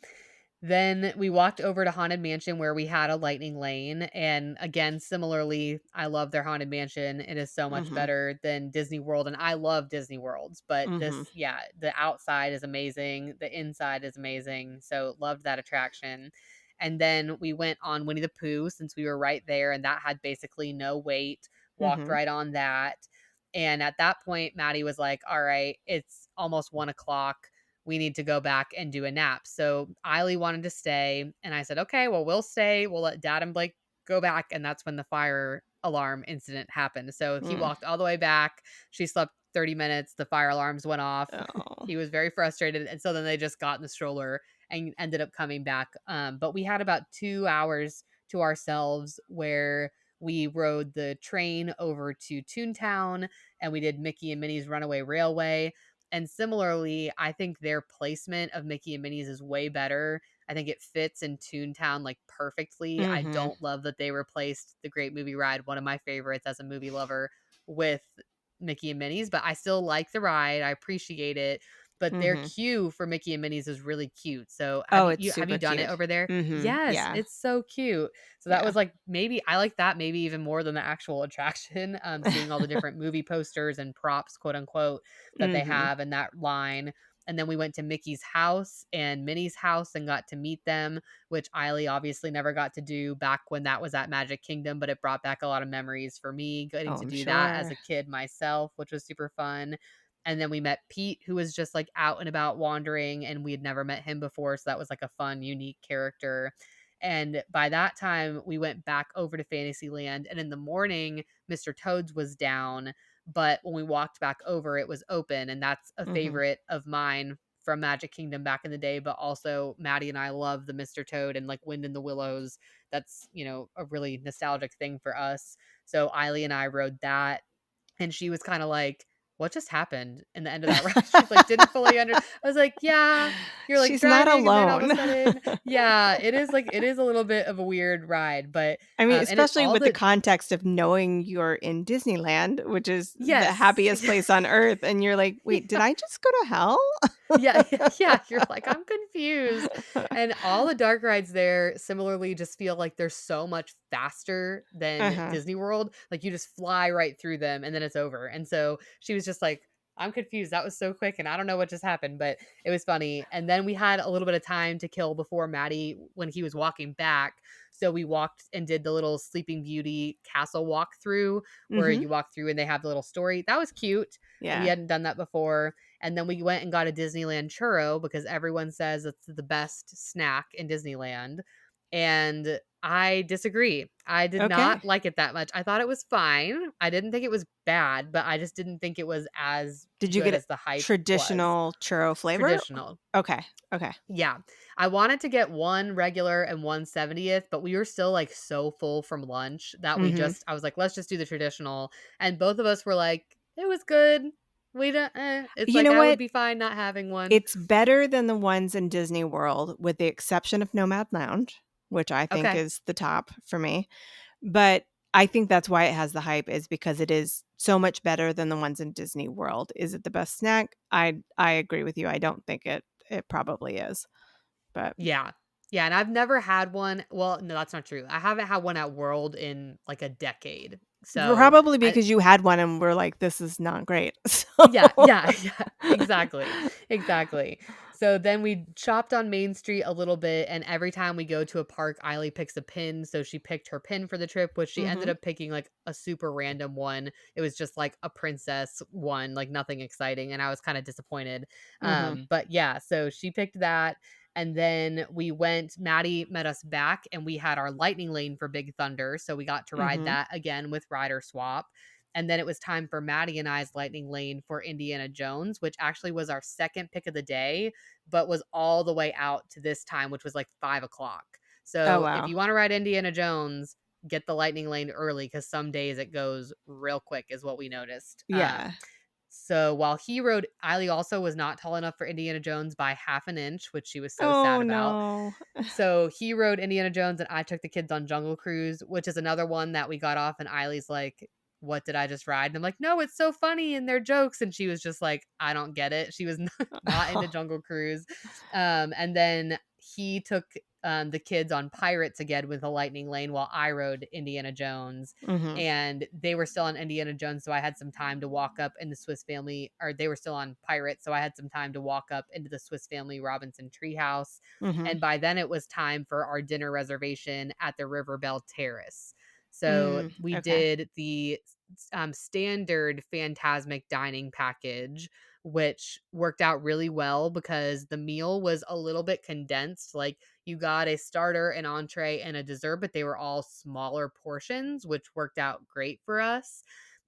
Then we walked over to Haunted Mansion where we had a lightning lane, and again, similarly, I love their Haunted Mansion. It is so much Mhm. better than Disney World, and I love Disney Worlds, but Mhm. this, yeah, the outside is amazing, the inside is amazing, so loved that attraction. And then we went on Winnie the Pooh since we were right there, and that had basically no wait. Walked Mhm. right on that. And at that point, Maddie was like, all right, it's almost 1 o'clock. We need to go back and do a nap. So Eiley wanted to stay. And I said, okay, well, we'll stay. We'll let Dad and Blake go back. And that's when the fire alarm incident happened. So he Mm. walked all the way back. She slept 30 minutes. The fire alarms went off. Oh. He was very frustrated. And so then they just got in the stroller and ended up coming back. But we had about 2 hours to ourselves where we rode the train over to Toontown and we did Mickey and Minnie's Runaway Railway. And similarly, I think their placement of Mickey and Minnie's is way better. I think it fits in Toontown like perfectly. I Mhm. don't love that they replaced the Great Movie Ride, one of my favorites as a movie lover, with Mickey and Minnie's, but I still like the ride. I appreciate it. But their Mhm. queue for Mickey and Minnie's is really cute. So Oh, it's have you super done it cute. over there? Mhm. Yes, Yeah. it's so cute. So that Yeah. was like maybe I like that maybe even more than the actual attraction. Seeing all the different movie posters and props, quote unquote, that they Mhm. have in that line. And then we went to Mickey's house and Minnie's house and got to meet them, which Eiley obviously never got to do back when that was at Magic Kingdom, but it brought back a lot of memories for me getting Oh, to I'm do that as sure. a kid myself, which was super fun. And then we met Pete, who was just like out and about wandering, and we had never met him before. So that was like a fun, unique character. And by that time, we went back over to Fantasyland. And in the morning, Mr. Toad's was down. But when we walked back over, it was open. And that's a Mhm. favorite of mine from Magic Kingdom back in the day. But also, Maddie and I love the Mr. Toad and like Wind in the Willows. That's, a really nostalgic thing for us. So Eiley and I rode that and she was kinda like, "What just happened in the end of that ride?" She's like, "Didn't fully under." I was like, "Yeah, you're, like, She's not driving, and then all of a alone. sudden." Yeah, it is a little bit of a weird ride, but, I mean, and it especially all with the the context of knowing you're in Disneyland, which is the Yes. happiest place on earth, and you're like, "Wait, did Yeah. I just go to hell?" Yeah, yeah, yeah, you're like, "I'm confused." And all the dark rides there similarly just feel like they're so much faster than Uh-huh. Disney World, like, you just fly right through them and then it's over, and so she was just like, "I'm confused, that was so quick, and I don't know what just happened," but it was funny, and then we had a little bit of time to kill before Maddie when he was walking back, so we walked and did the little Sleeping Beauty castle walkthrough where Mhm. you walk through and they have the little story. That was cute. We Yeah. hadn't done that before. And then we went and got a Disneyland churro because everyone says it's the best snack in Disneyland. And I disagree. I did not Okay. like it that much. I thought it was fine. I didn't think it was bad, but I just didn't think it was as Did you good get a as the hype was. traditional churro flavor? Traditional. Okay. Okay. Yeah. I wanted to get one regular and one 70th, but we were still like so full from lunch that Mhm. I was like, let's just do the traditional. And both of us were like, it was good. We don't, it's You like, know I would what? be fine not having one. It's better than the ones in Disney World, with the exception of Nomad Lounge, which I think Okay. is the top for me. But I think that's why it has the hype is because it is so much better than the ones in Disney World. Is it the best snack? I agree with you. I don't think it probably is. But Yeah. Yeah. And I've never had one. Well, no, that's not true. I haven't had one at World in like a decade. So, probably I, because you had one and we're like, this is not great. yeah, So yeah, yeah, exactly, exactly. So then we shopped on Main Street a little bit, and every time we go to a park, Eiley picks a pin. So she picked her pin for the trip, which she ended Mhm. up picking like a super random one. It was just like a princess one, like nothing exciting, and I was kind of disappointed. Mhm. But yeah, so she picked that, And then Maddie met us back and we had our lightning lane for Big Thunder. So we got to ride Mhm. that again with rider swap. And then it was time for Maddie and I's lightning lane for Indiana Jones, which actually was our second pick of the day, but was all the way out to this time, which was like 5 o'clock. Oh, So if wow. you want to ride Indiana Jones, get the lightning lane early because some days it goes real quick, is what we noticed. Yeah. So while he rode, Eiley also was not tall enough for Indiana Jones by half an inch, which she was so sad Oh, about. no. So he rode Indiana Jones and I took the kids on Jungle Cruise, which is another one that we got off and Eiley's like, "What did I just ride?" And I'm like, "No, it's so funny and they're jokes." And she was just like, "I don't get it." She was not into Jungle Cruise. And then he took the kids on Pirates again with a lightning lane while I rode Indiana Jones. Mhm. And they were still on Indiana Jones, so I had some time to walk up in the Swiss Family, or they were still on Pirates, so I had some time to walk up into the Swiss Family Robinson Treehouse. Mhm. And by then it was time for our dinner reservation at the Riverbell Terrace. So we Okay. did the standard Phantasmic dining package, which worked out really well because the meal was a little bit condensed. Like you got a starter, an entree, and a dessert, but they were all smaller portions, which worked out great for us.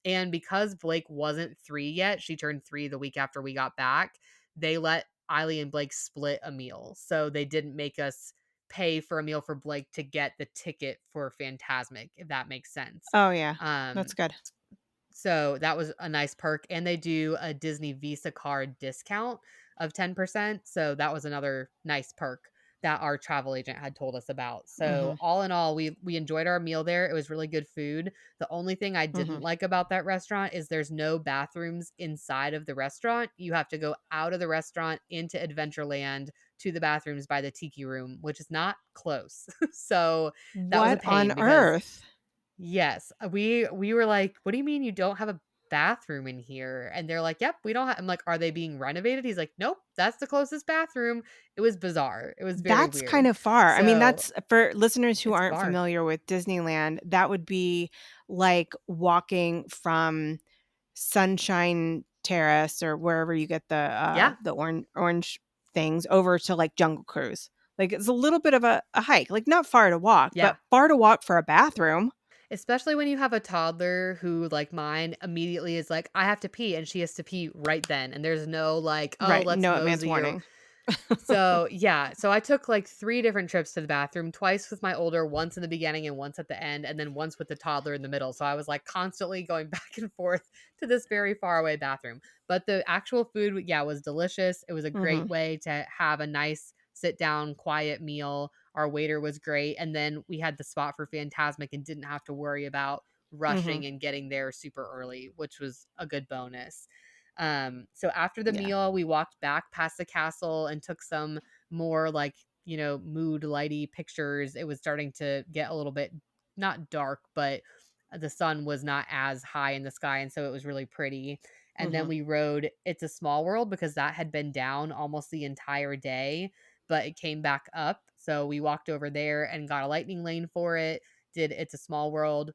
And because Blake wasn't 3 yet, she turned 3 the week after we got back, they let Eiley and Blake split a meal. So they didn't make us pay for a meal for Blake to get the ticket for Phantasmic, if that makes sense. Oh, yeah. Um, That's good. so that was a nice perk, and they do a Disney Visa card discount of 10%, so that was another nice perk that our travel agent had told us about. So Mhm. all in all, we enjoyed our meal there. It was really good food. The only thing I didn't Mhm. like about that restaurant is there's no bathrooms inside of the restaurant. You have to go out of the restaurant into Adventureland to the bathrooms by the Tiki Room, which is not close. So that was a What on pain because earth? yes, we were like, "What do you mean you don't have a bathroom in here?" And they're like, "Yep, we don't have." I'm like, "Are they being renovated?" He's like, "Nope, that's the closest bathroom." It was bizarre. It was very That's kind weird. of far. I mean, So, that's for listeners who it's aren't far. familiar with Disneyland, that would be like walking from Sunshine Terrace or wherever you get Yeah, the orange things over to, like, Jungle Cruise. Like, it's a little bit of a hike, like, not far to walk, yeah. but far to walk for a bathroom. Especially when you have a toddler who, like mine, immediately is like, "I have to pee," and she has to pee right then, and there's no like, "Oh, Right, let's no advance mosey or." warning. So, yeah, so I took, like, 3 different trips to the bathroom, twice with my older, once in the beginning and once at the end, and then once with the toddler in the middle, so I was, like, constantly going back and forth to this very far away bathroom. But the actual food, yeah, was delicious. It was a great Mhm, way to have a nice sit down, quiet meal. Our waiter was great, and then we had the spot for Phantasmic and didn't have to worry about mhm, rushing and getting there super early, which was a good bonus. So after the yeah, meal, we walked back past the castle and took some more like, mood lighty pictures. It was starting to get a little bit not dark, but the sun was not as high in the sky. And so it was really pretty. And then mhm, we rode It's a Small World because that had been down almost the entire day, but it came back up. So we walked over there and got a lightning lane for it, did It's a Small World,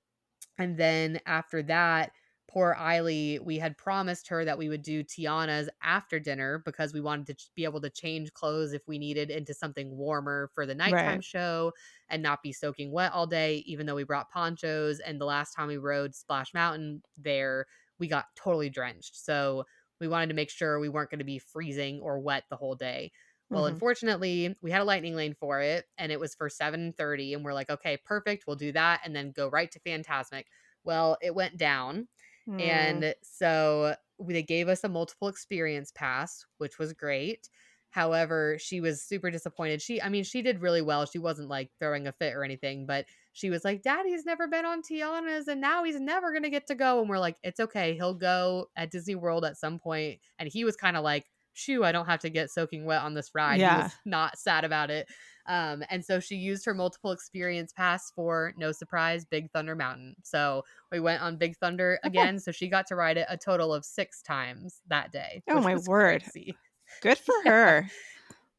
and then after that, poor Eiley, we had promised her that we would do Tiana's after dinner because we wanted to be able to change clothes if we needed into something warmer for the nighttime right, show and not be soaking wet all day, even though we brought ponchos. And the last time we rode Splash Mountain there, we got totally drenched. So we wanted to make sure we weren't going to be freezing or wet the whole day. Well, mhm, unfortunately, we had a lightning lane for it and it was for 7:30 and we're like, "Okay, perfect. We'll do that and then go right to Phantasmic." Well, it went down, mm, and so they gave us a multiple experience pass, which was great. However, she was super disappointed. I mean, she did really well. She wasn't like throwing a fit or anything, but she was like, "Daddy's never been on Tiana's and now he's never going to get to go." And we're like, "It's okay. He'll go at Disney World at some point." And he was kind of like, "Shoo, I don't have to get soaking wet on this ride." He yeah. was not sad about it. And so she used her multiple experience pass for, no surprise, Big Thunder Mountain. So we went on Big Thunder Oh, again, so she got to ride it a total of 6 times that day, oh which my was word, crazy. good for Yeah. her.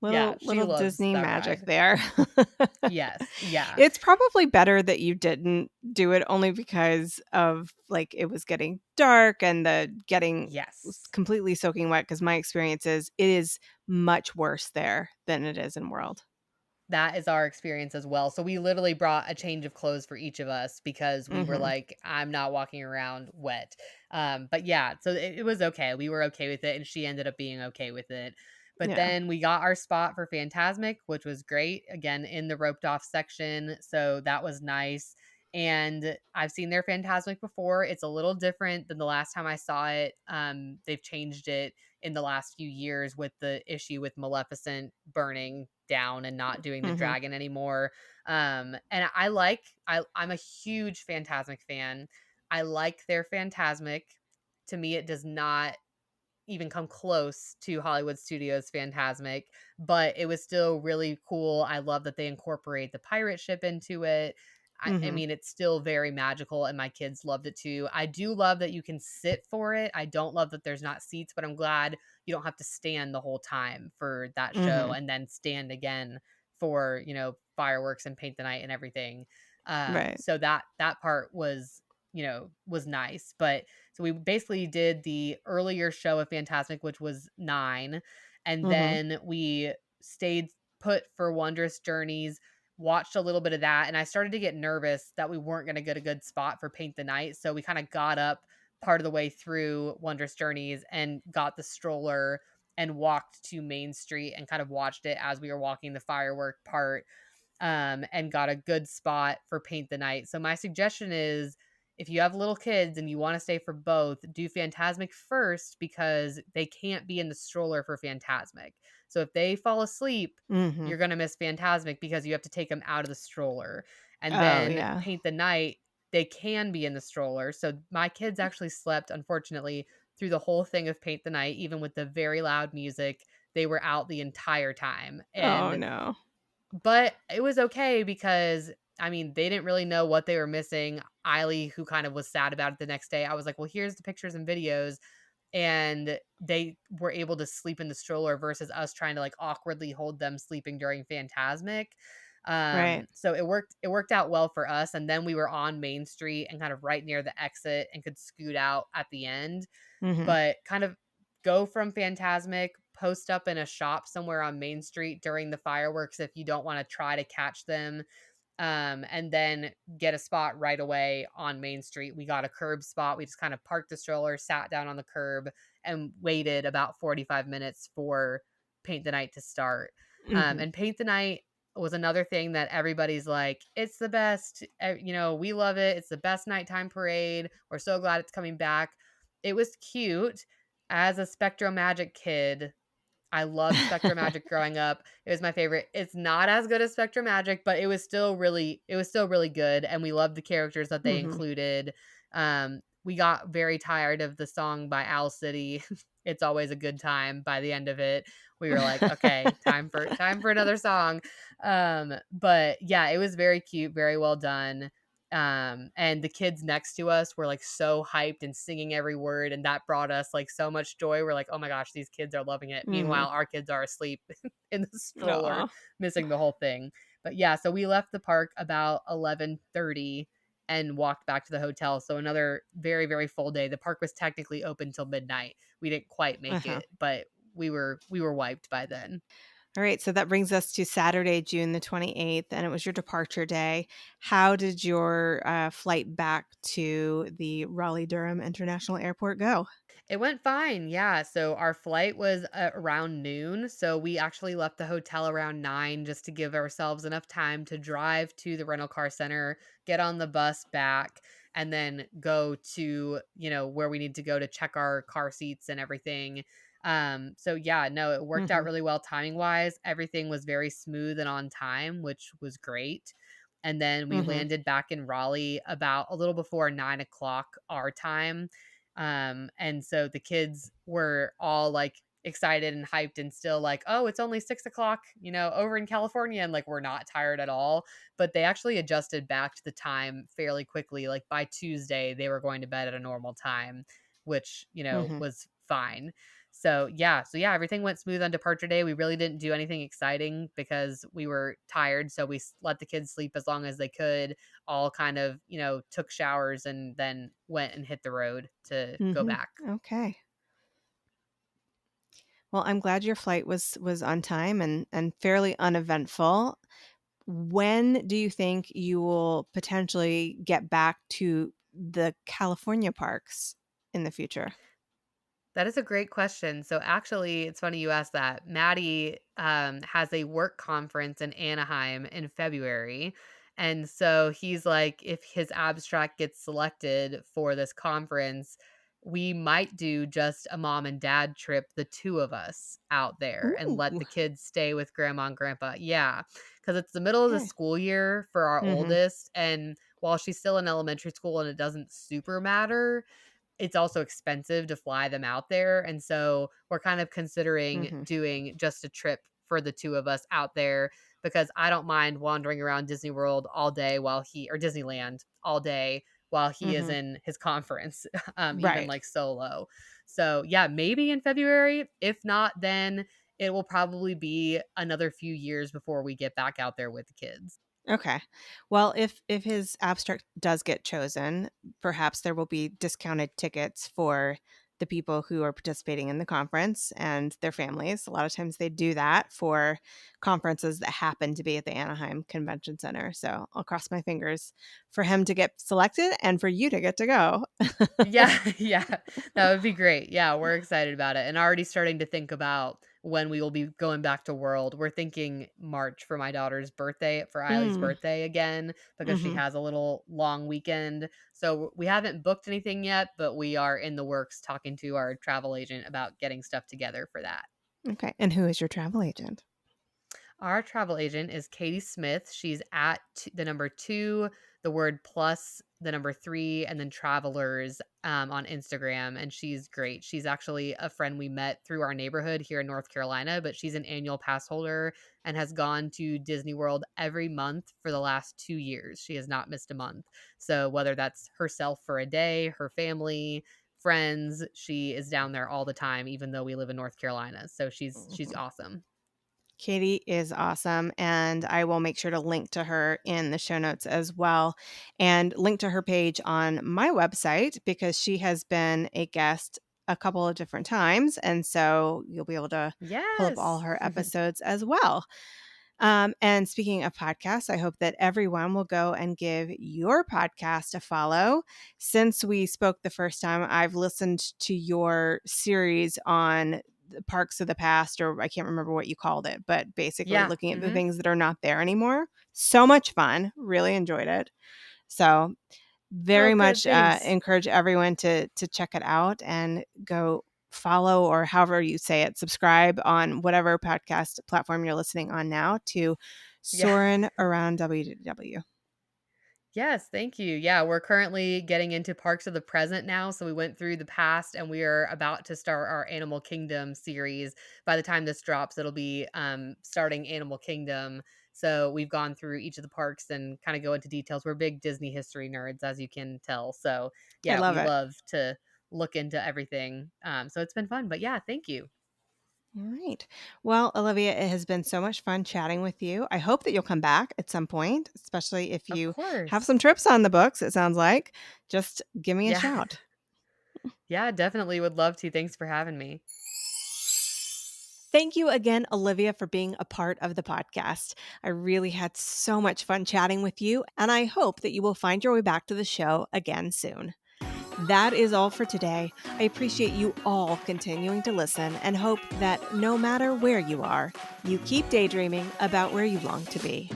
Yeah, she Little loves Disney that magic ride. there. Yes, yeah. It's probably better that you didn't do it only because of, like, it was getting dark and the getting s Yes. completely soaking wet. Because my experience is it is much worse there than it is in World. That is our experience as well. So we literally brought a change of clothes for each of us because we were Mhm. like, I'm not walking around wet. But yeah, so it was okay. We were okay with it, and she ended up being okay with it. But Yeah. then we got our spot for Phantasmic, which was great. Again, in the roped off section. So that was nice. And I've seen their Phantasmic before. It's a little different than the last time I saw it. They've changed it in the last few years with the issue with Maleficent burning down and not doing the Mhm. dragon anymore. And I'm a huge Phantasmic fan. I like their Phantasmic. To me, it does not even come close to Hollywood Studios Phantasmic, but it was still really cool. I love that they incorporate the pirate ship into it. I Mhm. mean, it's still very magical, and my kids loved it too. I do love that you can sit for it. I don't love that there's not seats, but I'm glad you don't have to stand the whole time for that show Mhm. and then stand again for, fireworks and paint the night and everything. Right. So that part was nice. But so we basically did the earlier show of Fantasmic, which was 9, and Mhm. then we stayed put for Wondrous Journeys, watched a little bit of that, and I started to get nervous that we weren't gonna get a good spot for Paint the Night, so we kinda got up part of the way through Wondrous Journeys and got the stroller and walked to Main Street and kind of watched it as we were walking the firework part, and got a good spot for Paint the Night. So my suggestion is if you have little kids and you want to stay for both, do Phantasmic first because they can't be in the stroller for Phantasmic. So if they fall asleep, Mhm. you're going to miss Phantasmic because you have to take them out of the stroller. And Oh, then yeah. Paint the Night, they can be in the stroller. So my kids actually slept, unfortunately, through the whole thing of Paint the Night, even with the very loud music. They were out the entire time. Oh, And no. but it was okay because, I mean, they didn't really know what they were missing. Eiley, who kind of was sad about it the next day, I was like, "Well, here's the pictures and videos," and they were able to sleep in the stroller versus us trying to, like, awkwardly hold them sleeping during Phantasmic. Right. So it worked out well for us, and then we were on Main Street and kind of right near the exit and could scoot out at the end, Mhm. but kind of go from Phantasmic, post up in a shop somewhere on Main Street during the fireworks if you don't wanna try to catch them, and then get a spot right away on Main Street. We got a curb spot. We just kind of parked the stroller, sat down on the curb, and waited about 45 minutes for Paint the Night to start. Mhm. And Paint the Night was another thing that everybody's like, it's the best. We love it. It's the best nighttime parade. We're so glad it's coming back. It was cute. As a Spectro Magic kid, I loved Spectrum Magic growing up. It was my favorite. It's not as good as Spectrum Magic, but it was still really good, and we loved the characters that they Mhm. included. We got very tired of the song by Owl City. It's always a good time by the end of it. We were like, "Okay, time for another song." But yeah, it was very cute, very well done. And the kids next to us were like so hyped and singing every word, and that brought us like so much joy. We're like, oh my gosh, these kids are loving it. Mhm. Meanwhile, our kids are asleep in the stroller, Aw. missing the whole thing. But yeah, so we left the park about 11:30 and walked back to the hotel. So another very, very full day. The park was technically open till midnight. We didn't quite make Uh-huh. it, but we were wiped by then. Alright, so that brings us to Saturday, June the 28th, and it was your departure day. How did your, flight back to the Raleigh-Durham International Airport go? It went fine. Yeah. So our flight was around noon. So we actually left the hotel around 9 just to give ourselves enough time to drive to the rental car center, get on the bus back, and then go to, where we need to go to check our car seats and everything. So yeah, no, it worked out Mhm. really well timing wise. Everything was very smooth and on time, which was great. And then we Mhm. landed back in Raleigh about a little before 9 o'clock our time, and so the kids were all like excited and hyped and still like, oh, it's only 6 o'clock, over in California. And like, we're not tired at all. But they actually adjusted back to the time fairly quickly. Like by Tuesday, they were going to bed at a normal time, which, Mhm. was fine. So yeah, everything went smooth on departure day. We really didn't do anything exciting because we were tired, so we let the kids sleep as long as they could. All kind of, took showers and then went and hit the road to go Mhm. back. Okay. Well, I'm glad your flight was on time and fairly uneventful. When do you think you will potentially get back to the California parks in the future? That is a great question. So actually, it's funny you asked that. Maddie has a work conference in Anaheim in February. And so he's like, if his abstract gets selected for this conference, we might do just a mom and dad trip, the two of us out there, and let Ooh, the kids stay with grandma and grandpa. Yeah. Because it's the middle of the okay. school year for our Mhm, oldest. And while she's still in elementary school and it doesn't super matter, it's also expensive to fly them out there, and so we're kind of considering mhm, doing just a trip for the 2 of us out there because I don't mind wandering around Disney World all day while he or Disneyland all day while he is mhm. in his conference, even, Right. like, solo. So, yeah, maybe in February. If not, then it will probably be another few years before we get back out there with the kids. Okay. Well, if his abstract does get chosen, perhaps there will be discounted tickets for the people who are participating in the conference and their families. A lot of times they do that for conferences that happen to be at the Anaheim Convention Center. So I'll cross my fingers for him to get selected and for you to get to go. Yeah, yeah, that would be great. Yeah, we're excited about it and already starting to think about when we will be going back to World. We're thinking March for my daughter's birthday, for Eileen's Mm, birthday again, because she hmm. has a little long weekend. So we haven't booked anything yet, but we are in the works talking to our travel agent about getting stuff together for that. Okay. And who is your travel agent? Our travel agent is Katie Smith. She's at the number two, the word plus, the number three, and then travelers on Instagram. And she's great. She's actually a friend we met through our neighborhood here in North Carolina, but she's an annual pass holder and has gone to Disney World every month for the last 2 years. She has not missed a month. So whether that's herself for a day, her family, friends, she is down there all the time, even though we live in North Carolina. So she's Mhm. awesome. Katie is awesome, and I will make sure to link to her in the show notes as well, and link to her page on my website because she has been a guest a couple of different times, and so you'll be able to pull up all Yes. her episodes as well. And speaking of podcasts, I hope that everyone will go and give your podcast a follow. Since we spoke the first time, I've listened to your series on the parks of the past, or I can't remember what you called it, but basically Yeah. looking at the Mhm. things that are not there anymore. So much fun. Really enjoyed it. So Oh, very good, much thanks. encourage everyone to check it out and go follow or however you say it, subscribe on whatever podcast platform you're listening on now to Yeah. Soarin' Around WDW. Yes, thank you. Yeah, we're currently getting into Parks of the Present now, so we went through the past and we are about to start our Animal Kingdom series. By the time this drops, it'll be, starting Animal Kingdom. So we've gone through each of the parks and kinda go into details. We're big Disney history nerds, as you can tell. So, I yeah, love we it. love to look into everything. So it's been fun, but yeah, thank you. All right. Well, Olivia, it has been so much fun chatting with you. I hope that you'll come back at some point, especially if Of you have course. some trips on the books, it sounds like. Just give me a Yeah. shout. Yeah, definitely would love to. Thanks for having me. Thank you again, Olivia, for being a part of the podcast. I really had so much fun chatting with you, and I hope that you will find your way back to the show again soon. That is all for today. I appreciate you all continuing to listen and hope that no matter where you are, you keep daydreaming about where you long to be.